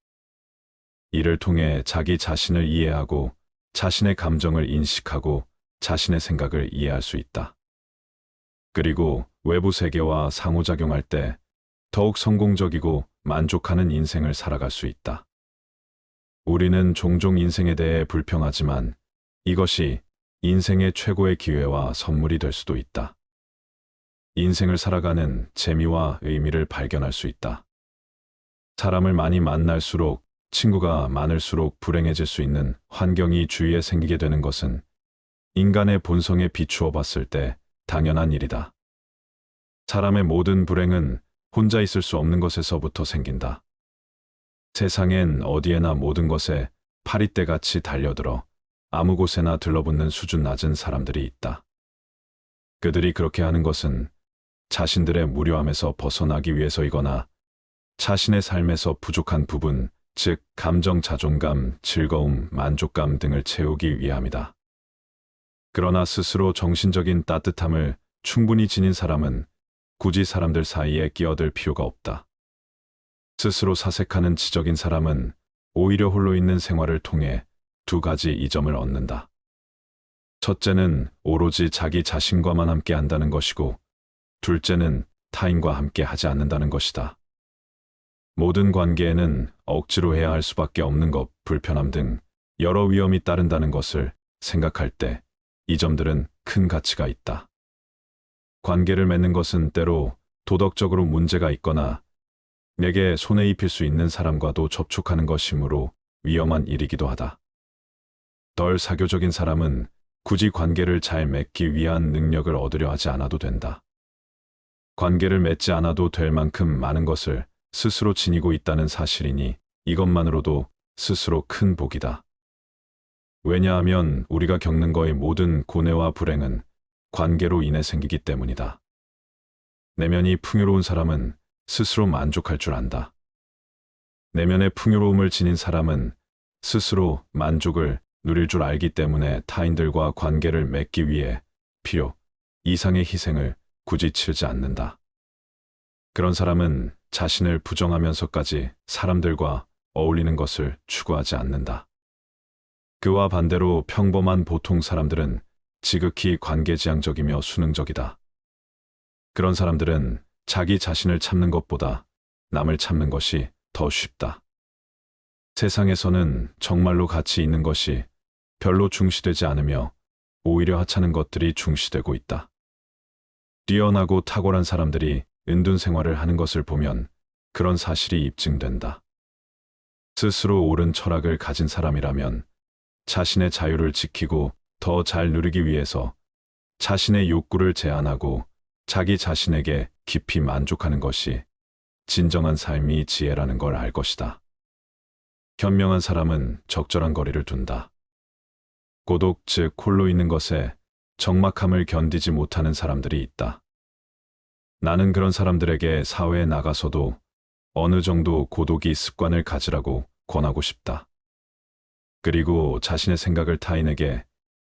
이를 통해 자기 자신을 이해하고 자신의 감정을 인식하고 자신의 생각을 이해할 수 있다. 그리고 외부 세계와 상호작용할 때 더욱 성공적이고 만족하는 인생을 살아갈 수 있다. 우리는 종종 인생에 대해 불평하지만 이것이 인생의 최고의 기회와 선물이 될 수도 있다. 인생을 살아가는 재미와 의미를 발견할 수 있다. 사람을 많이 만날수록 친구가 많을수록 불행해질 수 있는 환경이 주위에 생기게 되는 것은 인간의 본성에 비추어 봤을 때 당연한 일이다. 사람의 모든 불행은 혼자 있을 수 없는 것에서부터 생긴다. 세상엔 어디에나 모든 것에 파리떼같이 달려들어 아무 곳에나 들러붙는 수준 낮은 사람들이 있다. 그들이 그렇게 하는 것은 자신들의 무료함에서 벗어나기 위해서이거나 자신의 삶에서 부족한 부분, 즉 감정, 자존감, 즐거움, 만족감 등을 채우기 위함이다. 그러나 스스로 정신적인 따뜻함을 충분히 지닌 사람은 굳이 사람들 사이에 끼어들 필요가 없다. 스스로 사색하는 지적인 사람은 오히려 홀로 있는 생활을 통해 두 가지 이점을 얻는다. 첫째는 오로지 자기 자신과만 함께 한다는 것이고, 둘째는 타인과 함께 하지 않는다는 것이다. 모든 관계에는 억지로 해야 할 수밖에 없는 것, 불편함 등 여러 위험이 따른다는 것을 생각할 때 이 점들은 큰 가치가 있다. 관계를 맺는 것은 때로 도덕적으로 문제가 있거나 내게 손해 입힐 수 있는 사람과도 접촉하는 것이므로 위험한 일이기도 하다. 덜 사교적인 사람은 굳이 관계를 잘 맺기 위한 능력을 얻으려 하지 않아도 된다. 관계를 맺지 않아도 될 만큼 많은 것을 스스로 지니고 있다는 사실이니 이것만으로도 스스로 큰 복이다. 왜냐하면 우리가 겪는 거의 모든 고뇌와 불행은 관계로 인해 생기기 때문이다. 내면이 풍요로운 사람은 스스로 만족할 줄 안다. 내면의 풍요로움을 지닌 사람은 스스로 만족을 누릴 줄 알기 때문에 타인들과 관계를 맺기 위해 필요 이상의 희생을 굳이 치르지 않는다. 그런 사람은 자신을 부정하면서까지 사람들과 어울리는 것을 추구하지 않는다. 그와 반대로 평범한 보통 사람들은 지극히 관계지향적이며 수능적이다. 그런 사람들은 자기 자신을 참는 것보다 남을 참는 것이 더 쉽다. 세상에서는 정말로 가치 있는 것이 별로 중시되지 않으며 오히려 하찮은 것들이 중시되고 있다. 뛰어나고 탁월한 사람들이 은둔 생활을 하는 것을 보면 그런 사실이 입증된다. 스스로 옳은 철학을 가진 사람이라면 자신의 자유를 지키고 더 잘 누리기 위해서 자신의 욕구를 제한하고 자기 자신에게 깊이 만족하는 것이 진정한 삶이 지혜라는 걸 알 것이다. 현명한 사람은 적절한 거리를 둔다. 고독, 즉 홀로 있는 것에 적막함을 견디지 못하는 사람들이 있다. 나는 그런 사람들에게 사회에 나가서도 어느 정도 고독이 습관을 가지라고 권하고 싶다. 그리고 자신의 생각을 타인에게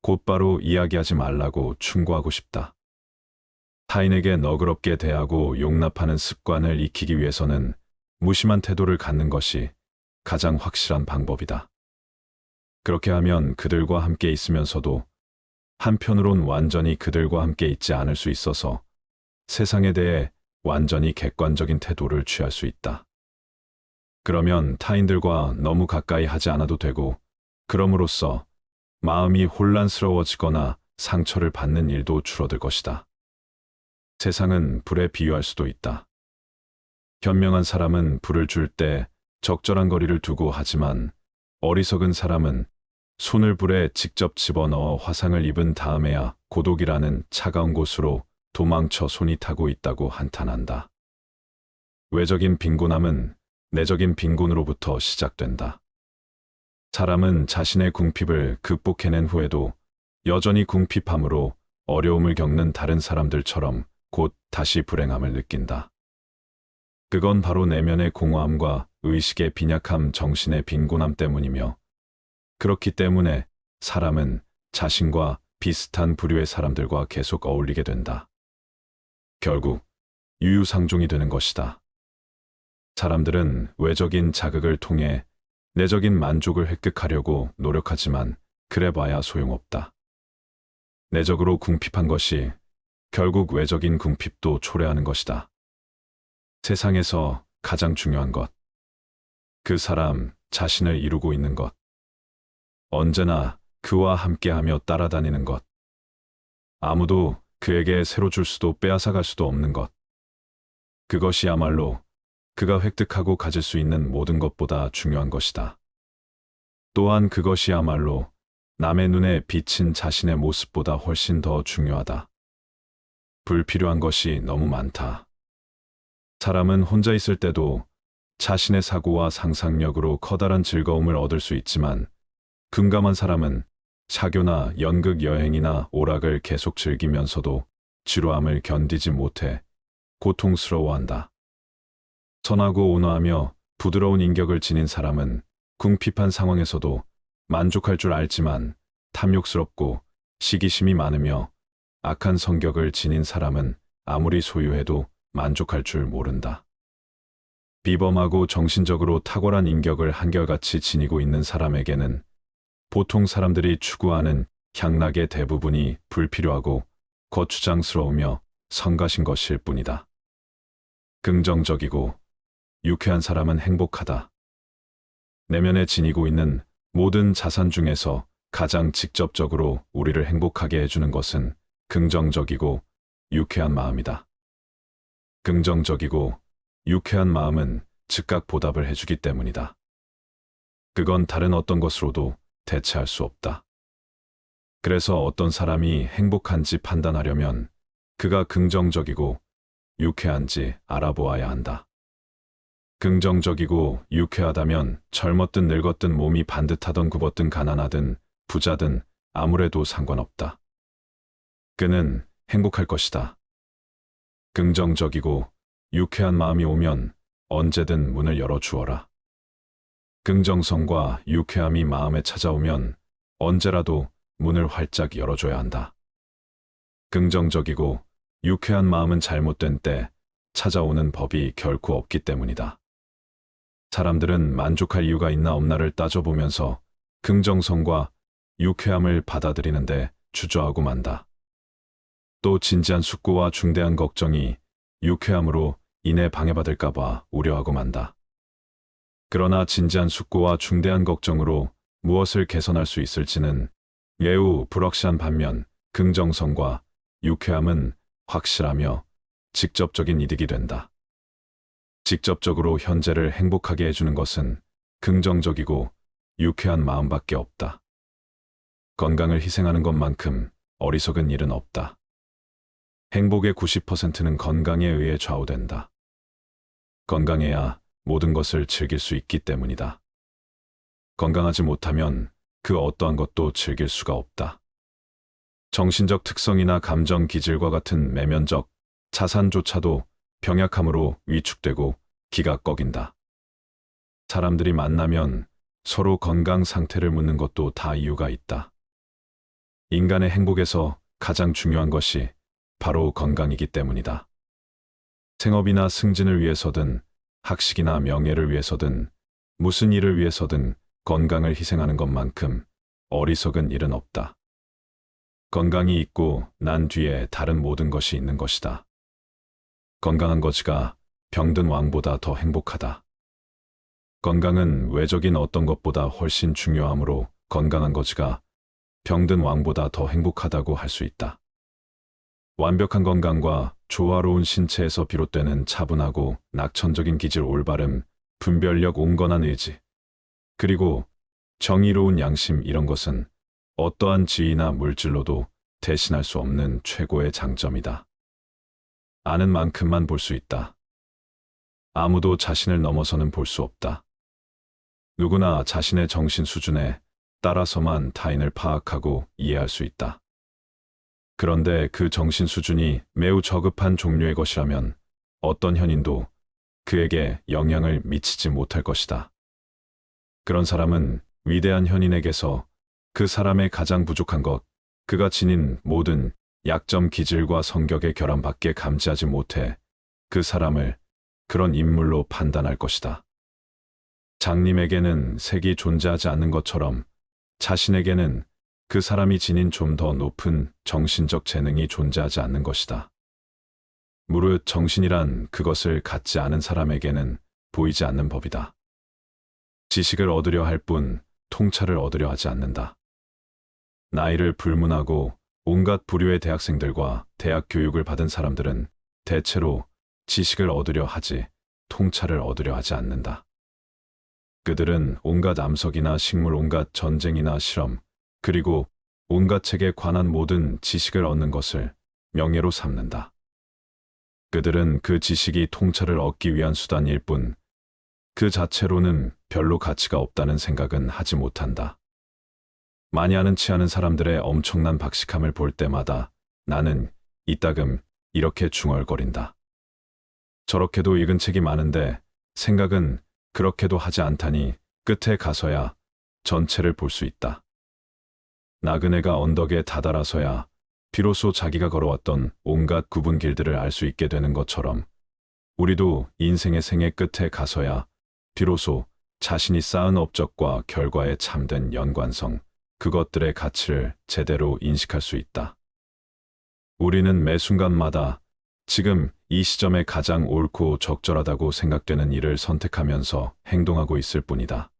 곧바로 이야기하지 말라고 충고하고 싶다. 타인에게 너그럽게 대하고 용납하는 습관을 익히기 위해서는 무심한 태도를 갖는 것이 가장 확실한 방법이다. 그렇게 하면 그들과 함께 있으면서도 한편으론 완전히 그들과 함께 있지 않을 수 있어서 세상에 대해 완전히 객관적인 태도를 취할 수 있다. 그러면 타인들과 너무 가까이 하지 않아도 되고, 그럼으로써 마음이 혼란스러워지거나 상처를 받는 일도 줄어들 것이다. 세상은 불에 비유할 수도 있다. 현명한 사람은 불을 줄 때 적절한 거리를 두고 하지만 어리석은 사람은 손을 불에 직접 집어넣어 화상을 입은 다음에야 고독이라는 차가운 곳으로 도망쳐 손이 타고 있다고 한탄한다. 외적인 빈곤함은 내적인 빈곤으로부터 시작된다. 사람은 자신의 궁핍을 극복해낸 후에도 여전히 궁핍함으로 어려움을 겪는 다른 사람들처럼 곧 다시 불행함을 느낀다. 그건 바로 내면의 공허함과 의식의 빈약함, 정신의 빈곤함 때문이며, 그렇기 때문에 사람은 자신과 비슷한 부류의 사람들과 계속 어울리게 된다. 결국 유유상종이 되는 것이다. 사람들은 외적인 자극을 통해 내적인 만족을 획득하려고 노력하지만 그래봐야 소용없다. 내적으로 궁핍한 것이 결국 외적인 궁핍도 초래하는 것이다. 세상에서 가장 중요한 것, 그 사람 자신을 이루고 있는 것, 언제나 그와 함께하며 따라다니는 것, 아무도 그에게 새로 줄 수도 빼앗아갈 수도 없는 것, 그것이야말로 그가 획득하고 가질 수 있는 모든 것보다 중요한 것이다. 또한 그것이야말로 남의 눈에 비친 자신의 모습보다 훨씬 더 중요하다. 불필요한 것이 너무 많다. 사람은 혼자 있을 때도 자신의 사고와 상상력으로 커다란 즐거움을 얻을 수 있지만, 금감한 사람은 사교나 연극 여행이나 오락을 계속 즐기면서도 지루함을 견디지 못해 고통스러워한다. 선하고 온화하며 부드러운 인격을 지닌 사람은 궁핍한 상황에서도 만족할 줄 알지만, 탐욕스럽고 시기심이 많으며 악한 성격을 지닌 사람은 아무리 소유해도 만족할 줄 모른다. 비범하고 정신적으로 탁월한 인격을 한결같이 지니고 있는 사람에게는 보통 사람들이 추구하는 향락의 대부분이 불필요하고 거추장스러우며 성가신 것일 뿐이다. 긍정적이고 유쾌한 사람은 행복하다. 내면에 지니고 있는 모든 자산 중에서 가장 직접적으로 우리를 행복하게 해주는 것은 긍정적이고 유쾌한 마음이다. 긍정적이고 유쾌한 마음은 즉각 보답을 해주기 때문이다. 그건 다른 어떤 것으로도 대체할 수 없다. 그래서 어떤 사람이 행복한지 판단하려면 그가 긍정적이고 유쾌한지 알아보아야 한다. 긍정적이고 유쾌하다면 젊었든 늙었든 몸이 반듯하던 굽었든 가난하든 부자든 아무래도 상관없다. 그는 행복할 것이다. 긍정적이고 유쾌한 마음이 오면 언제든 문을 열어주어라. 긍정성과 유쾌함이 마음에 찾아오면 언제라도 문을 활짝 열어줘야 한다. 긍정적이고 유쾌한 마음은 잘못된 때 찾아오는 법이 결코 없기 때문이다. 사람들은 만족할 이유가 있나 없나를 따져보면서 긍정성과 유쾌함을 받아들이는데 주저하고 만다. 또 진지한 숙고와 중대한 걱정이 유쾌함으로 인해 방해받을까봐 우려하고 만다. 그러나 진지한 숙고와 중대한 걱정으로 무엇을 개선할 수 있을지는 매우 불확실한 반면 긍정성과 유쾌함은 확실하며 직접적인 이득이 된다. 직접적으로 현재를 행복하게 해주는 것은 긍정적이고 유쾌한 마음밖에 없다. 건강을 희생하는 것만큼 어리석은 일은 없다. 행복의 90%는 건강에 의해 좌우된다. 건강해야 모든 것을 즐길 수 있기 때문이다. 건강하지 못하면 그 어떠한 것도 즐길 수가 없다. 정신적 특성이나 감정 기질과 같은 내면적 자산조차도 병약함으로 위축되고 기가 꺾인다. 사람들이 만나면 서로 건강 상태를 묻는 것도 다 이유가 있다. 인간의 행복에서 가장 중요한 것이 바로 건강이기 때문이다. 생업이나 승진을 위해서든 학식이나 명예를 위해서든 무슨 일을 위해서든 건강을 희생하는 것만큼 어리석은 일은 없다. 건강이 있고 난 뒤에 다른 모든 것이 있는 것이다. 건강한 거지가 병든 왕보다 더 행복하다. 건강은 외적인 어떤 것보다 훨씬 중요하므로 건강한 거지가 병든 왕보다 더 행복하다고 할 수 있다. 완벽한 건강과 조화로운 신체에서 비롯되는 차분하고 낙천적인 기질 올바름, 분별력 온건한 의지, 그리고 정의로운 양심 이런 것은 어떠한 지위나 물질로도 대신할 수 없는 최고의 장점이다. 아는 만큼만 볼 수 있다. 아무도 자신을 넘어서는 볼 수 없다. 누구나 자신의 정신 수준에 따라서만 타인을 파악하고 이해할 수 있다. 그런데 그 정신 수준이 매우 저급한 종류의 것이라면 어떤 현인도 그에게 영향을 미치지 못할 것이다. 그런 사람은 위대한 현인에게서 그 사람의 가장 부족한 것, 그가 지닌 모든 약점 기질과 성격의 결함밖에 감지하지 못해 그 사람을 그런 인물로 판단할 것이다. 장님에게는 색이 존재하지 않는 것처럼 자신에게는 그 사람이 지닌 좀 더 높은 정신적 재능이 존재하지 않는 것이다. 무릇 정신이란 그것을 갖지 않은 사람에게는 보이지 않는 법이다. 지식을 얻으려 할 뿐 통찰을 얻으려 하지 않는다. 나이를 불문하고 온갖 부류의 대학생들과 대학 교육을 받은 사람들은 대체로 지식을 얻으려 하지 통찰을 얻으려 하지 않는다. 그들은 온갖 암석이나 식물, 온갖 전쟁이나 실험, 그리고 온갖 책에 관한 모든 지식을 얻는 것을 명예로 삼는다. 그들은 그 지식이 통찰을 얻기 위한 수단일 뿐 그 자체로는 별로 가치가 없다는 생각은 하지 못한다. 많이 아는 치 않은 사람들의 엄청난 박식함을 볼 때마다 나는 이따금 이렇게 중얼거린다. 저렇게도 읽은 책이 많은데 생각은 그렇게도 하지 않다니 끝에 가서야 전체를 볼 수 있다. 나그네가 언덕에 다다라서야 비로소 자기가 걸어왔던 온갖 굽은 길들을 알 수 있게 되는 것처럼 우리도 인생의 생애 끝에 가서야 비로소 자신이 쌓은 업적과 결과의 참된 연관성, 그것들의 가치를 제대로 인식할 수 있다. 우리는 매 순간마다 지금 이 시점에 가장 옳고 적절하다고 생각되는 일을 선택하면서 행동하고 있을 뿐이다.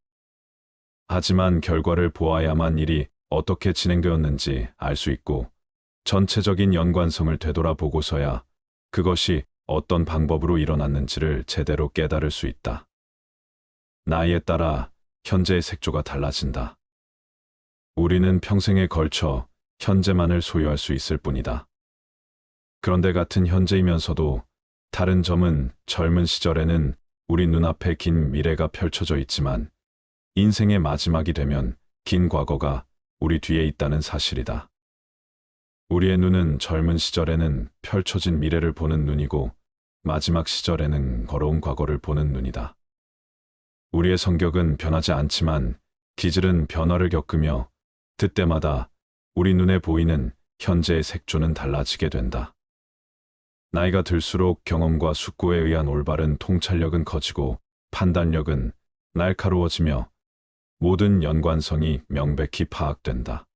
하지만 결과를 보아야만 일이 어떻게 진행되었는지 알 수 있고 전체적인 연관성을 되돌아보고서야 그것이 어떤 방법으로 일어났는지를 제대로 깨달을 수 있다. 나이에 따라 현재의 색조가 달라진다. 우리는 평생에 걸쳐 현재만을 소유할 수 있을 뿐이다. 그런데 같은 현재이면서도 다른 점은 젊은 시절에는 우리 눈앞에 긴 미래가 펼쳐져 있지만 인생의 마지막이 되면 긴 과거가 우리 뒤에 있다는 사실이다. 우리의 눈은 젊은 시절에는 펼쳐진 미래를 보는 눈이고 마지막 시절에는 걸어온 과거를 보는 눈이다. 우리의 성격은 변하지 않지만 기질은 변화를 겪으며 그때마다 우리 눈에 보이는 현재의 색조는 달라지게 된다. 나이가 들수록 경험과 숙고에 의한 올바른 통찰력은 커지고 판단력은 날카로워지며 모든 연관성이 명백히 파악된다.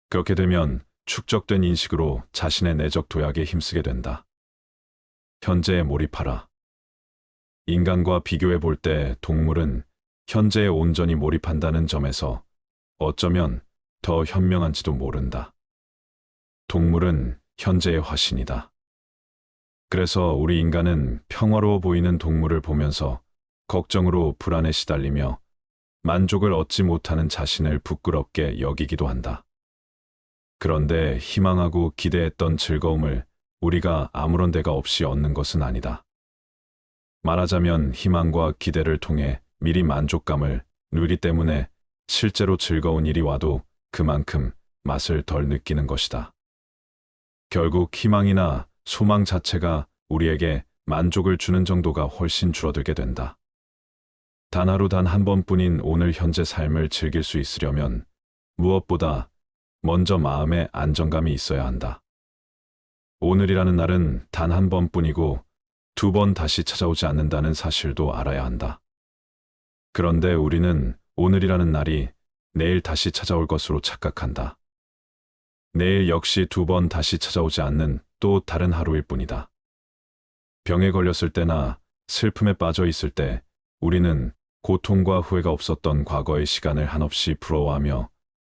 그렇게 되면 축적된 인식으로 자신의 내적 도약에 힘쓰게 된다. 현재에 몰입하라. 인간과 비교해 볼 때 동물은 현재에 온전히 몰입한다는 점에서 어쩌면 더 현명한지도 모른다. 동물은 현재의 화신이다. 그래서 우리 인간은 평화로워 보이는 동물을 보면서 걱정으로 불안에 시달리며 만족을 얻지 못하는 자신을 부끄럽게 여기기도 한다. 그런데 희망하고 기대했던 즐거움을 우리가 아무런 대가 없이 얻는 것은 아니다. 말하자면 희망과 기대를 통해 미리 만족감을 누리기 때문에 실제로 즐거운 일이 와도 그만큼 맛을 덜 느끼는 것이다. 결국 희망이나 소망 자체가 우리에게 만족을 주는 정도가 훨씬 줄어들게 된다. 단 하루 단 한 번뿐인 오늘 현재 삶을 즐길 수 있으려면 무엇보다 먼저 마음에 안정감이 있어야 한다. 오늘이라는 날은 단 한 번뿐이고 두 번 다시 찾아오지 않는다는 사실도 알아야 한다. 그런데 우리는 오늘이라는 날이 내일 다시 찾아올 것으로 착각한다. 내일 역시 두 번 다시 찾아오지 않는 또 다른 하루일 뿐이다. 병에 걸렸을 때나 슬픔에 빠져 있을 때 우리는 고통과 후회가 없었던 과거의 시간을 한없이 부러워하며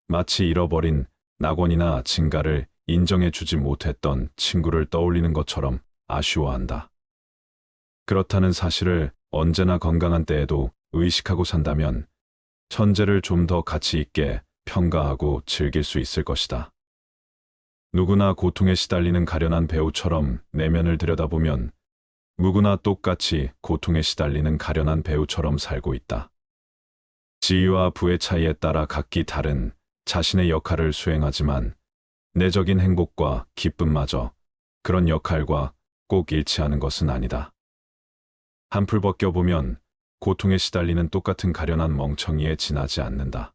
마치 잃어버린 낙원이나 증가를 인정해 주지 못했던 친구를 떠올리는 것처럼 아쉬워한다. 그렇다는 사실을 언제나 건강한 때에도 의식하고 산다면 현재를 좀 더 가치 있게 평가하고 즐길 수 있을 것이다. 누구나 고통에 시달리는 가련한 배우처럼 내면을 들여다보면 누구나 똑같이 고통에 시달리는 가련한 배우처럼 살고 있다. 지위와 부의 차이에 따라 각기 다른 자신의 역할을 수행하지만 내적인 행복과 기쁨마저 그런 역할과 꼭 일치하는 것은 아니다. 한풀 벗겨보면 고통에 시달리는 똑같은 가련한 멍청이에 지나지 않는다.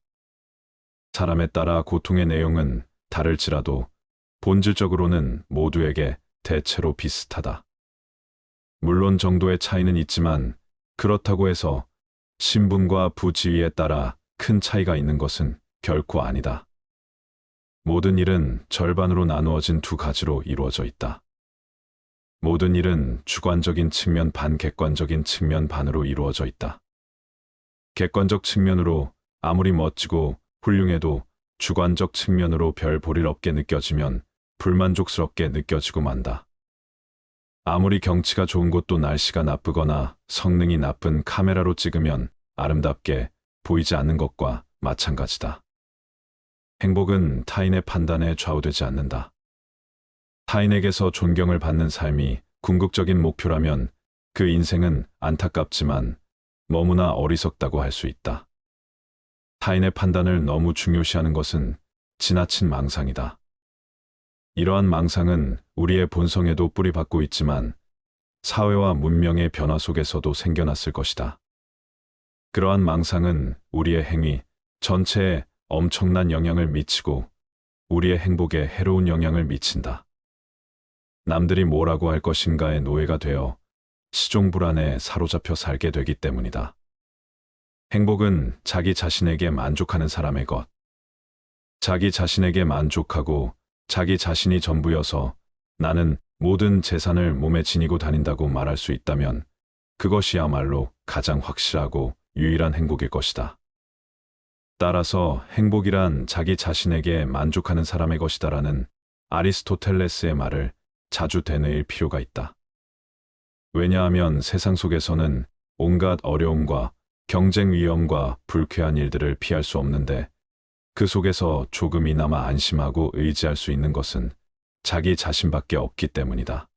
사람에 따라 고통의 내용은 다를지라도 본질적으로는 모두에게 대체로 비슷하다. 물론 정도의 차이는 있지만 그렇다고 해서 신분과 부지위에 따라 큰 차이가 있는 것은 결코 아니다. 모든 일은 절반으로 나누어진 두 가지로 이루어져 있다. 모든 일은 주관적인 측면 반, 객관적인 측면 반으로 이루어져 있다. 객관적 측면으로 아무리 멋지고 훌륭해도 주관적 측면으로 별 볼일 없게 느껴지면 불만족스럽게 느껴지고 만다. 아무리 경치가 좋은 곳도 날씨가 나쁘거나 성능이 나쁜 카메라로 찍으면 아름답게 보이지 않는 것과 마찬가지다. 행복은 타인의 판단에 좌우되지 않는다. 타인에게서 존경을 받는 삶이 궁극적인 목표라면 그 인생은 안타깝지만 너무나 어리석다고 할 수 있다. 타인의 판단을 너무 중요시하는 것은 지나친 망상이다. 이러한 망상은 우리의 본성에도 뿌리박고 있지만 사회와 문명의 변화 속에서도 생겨났을 것이다. 그러한 망상은 우리의 행위 전체에 엄청난 영향을 미치고 우리의 행복에 해로운 영향을 미친다. 남들이 뭐라고 할 것인가의 노예가 되어 시종불안에 사로잡혀 살게 되기 때문이다. 행복은 자기 자신에게 만족하는 사람의 것. 자기 자신에게 만족하고 자기 자신이 전부여서 나는 모든 재산을 몸에 지니고 다닌다고 말할 수 있다면 그것이야말로 가장 확실하고 유일한 행복일 것이다. 따라서 행복이란 자기 자신에게 만족하는 사람의 것이다라는 아리스토텔레스의 말을 자주 되뇌일 필요가 있다. 왜냐하면 세상 속에서는 온갖 어려움과 경쟁 위험과 불쾌한 일들을 피할 수 없는데 그 속에서 조금이나마 안심하고 의지할 수 있는 것은 자기 자신밖에 없기 때문이다.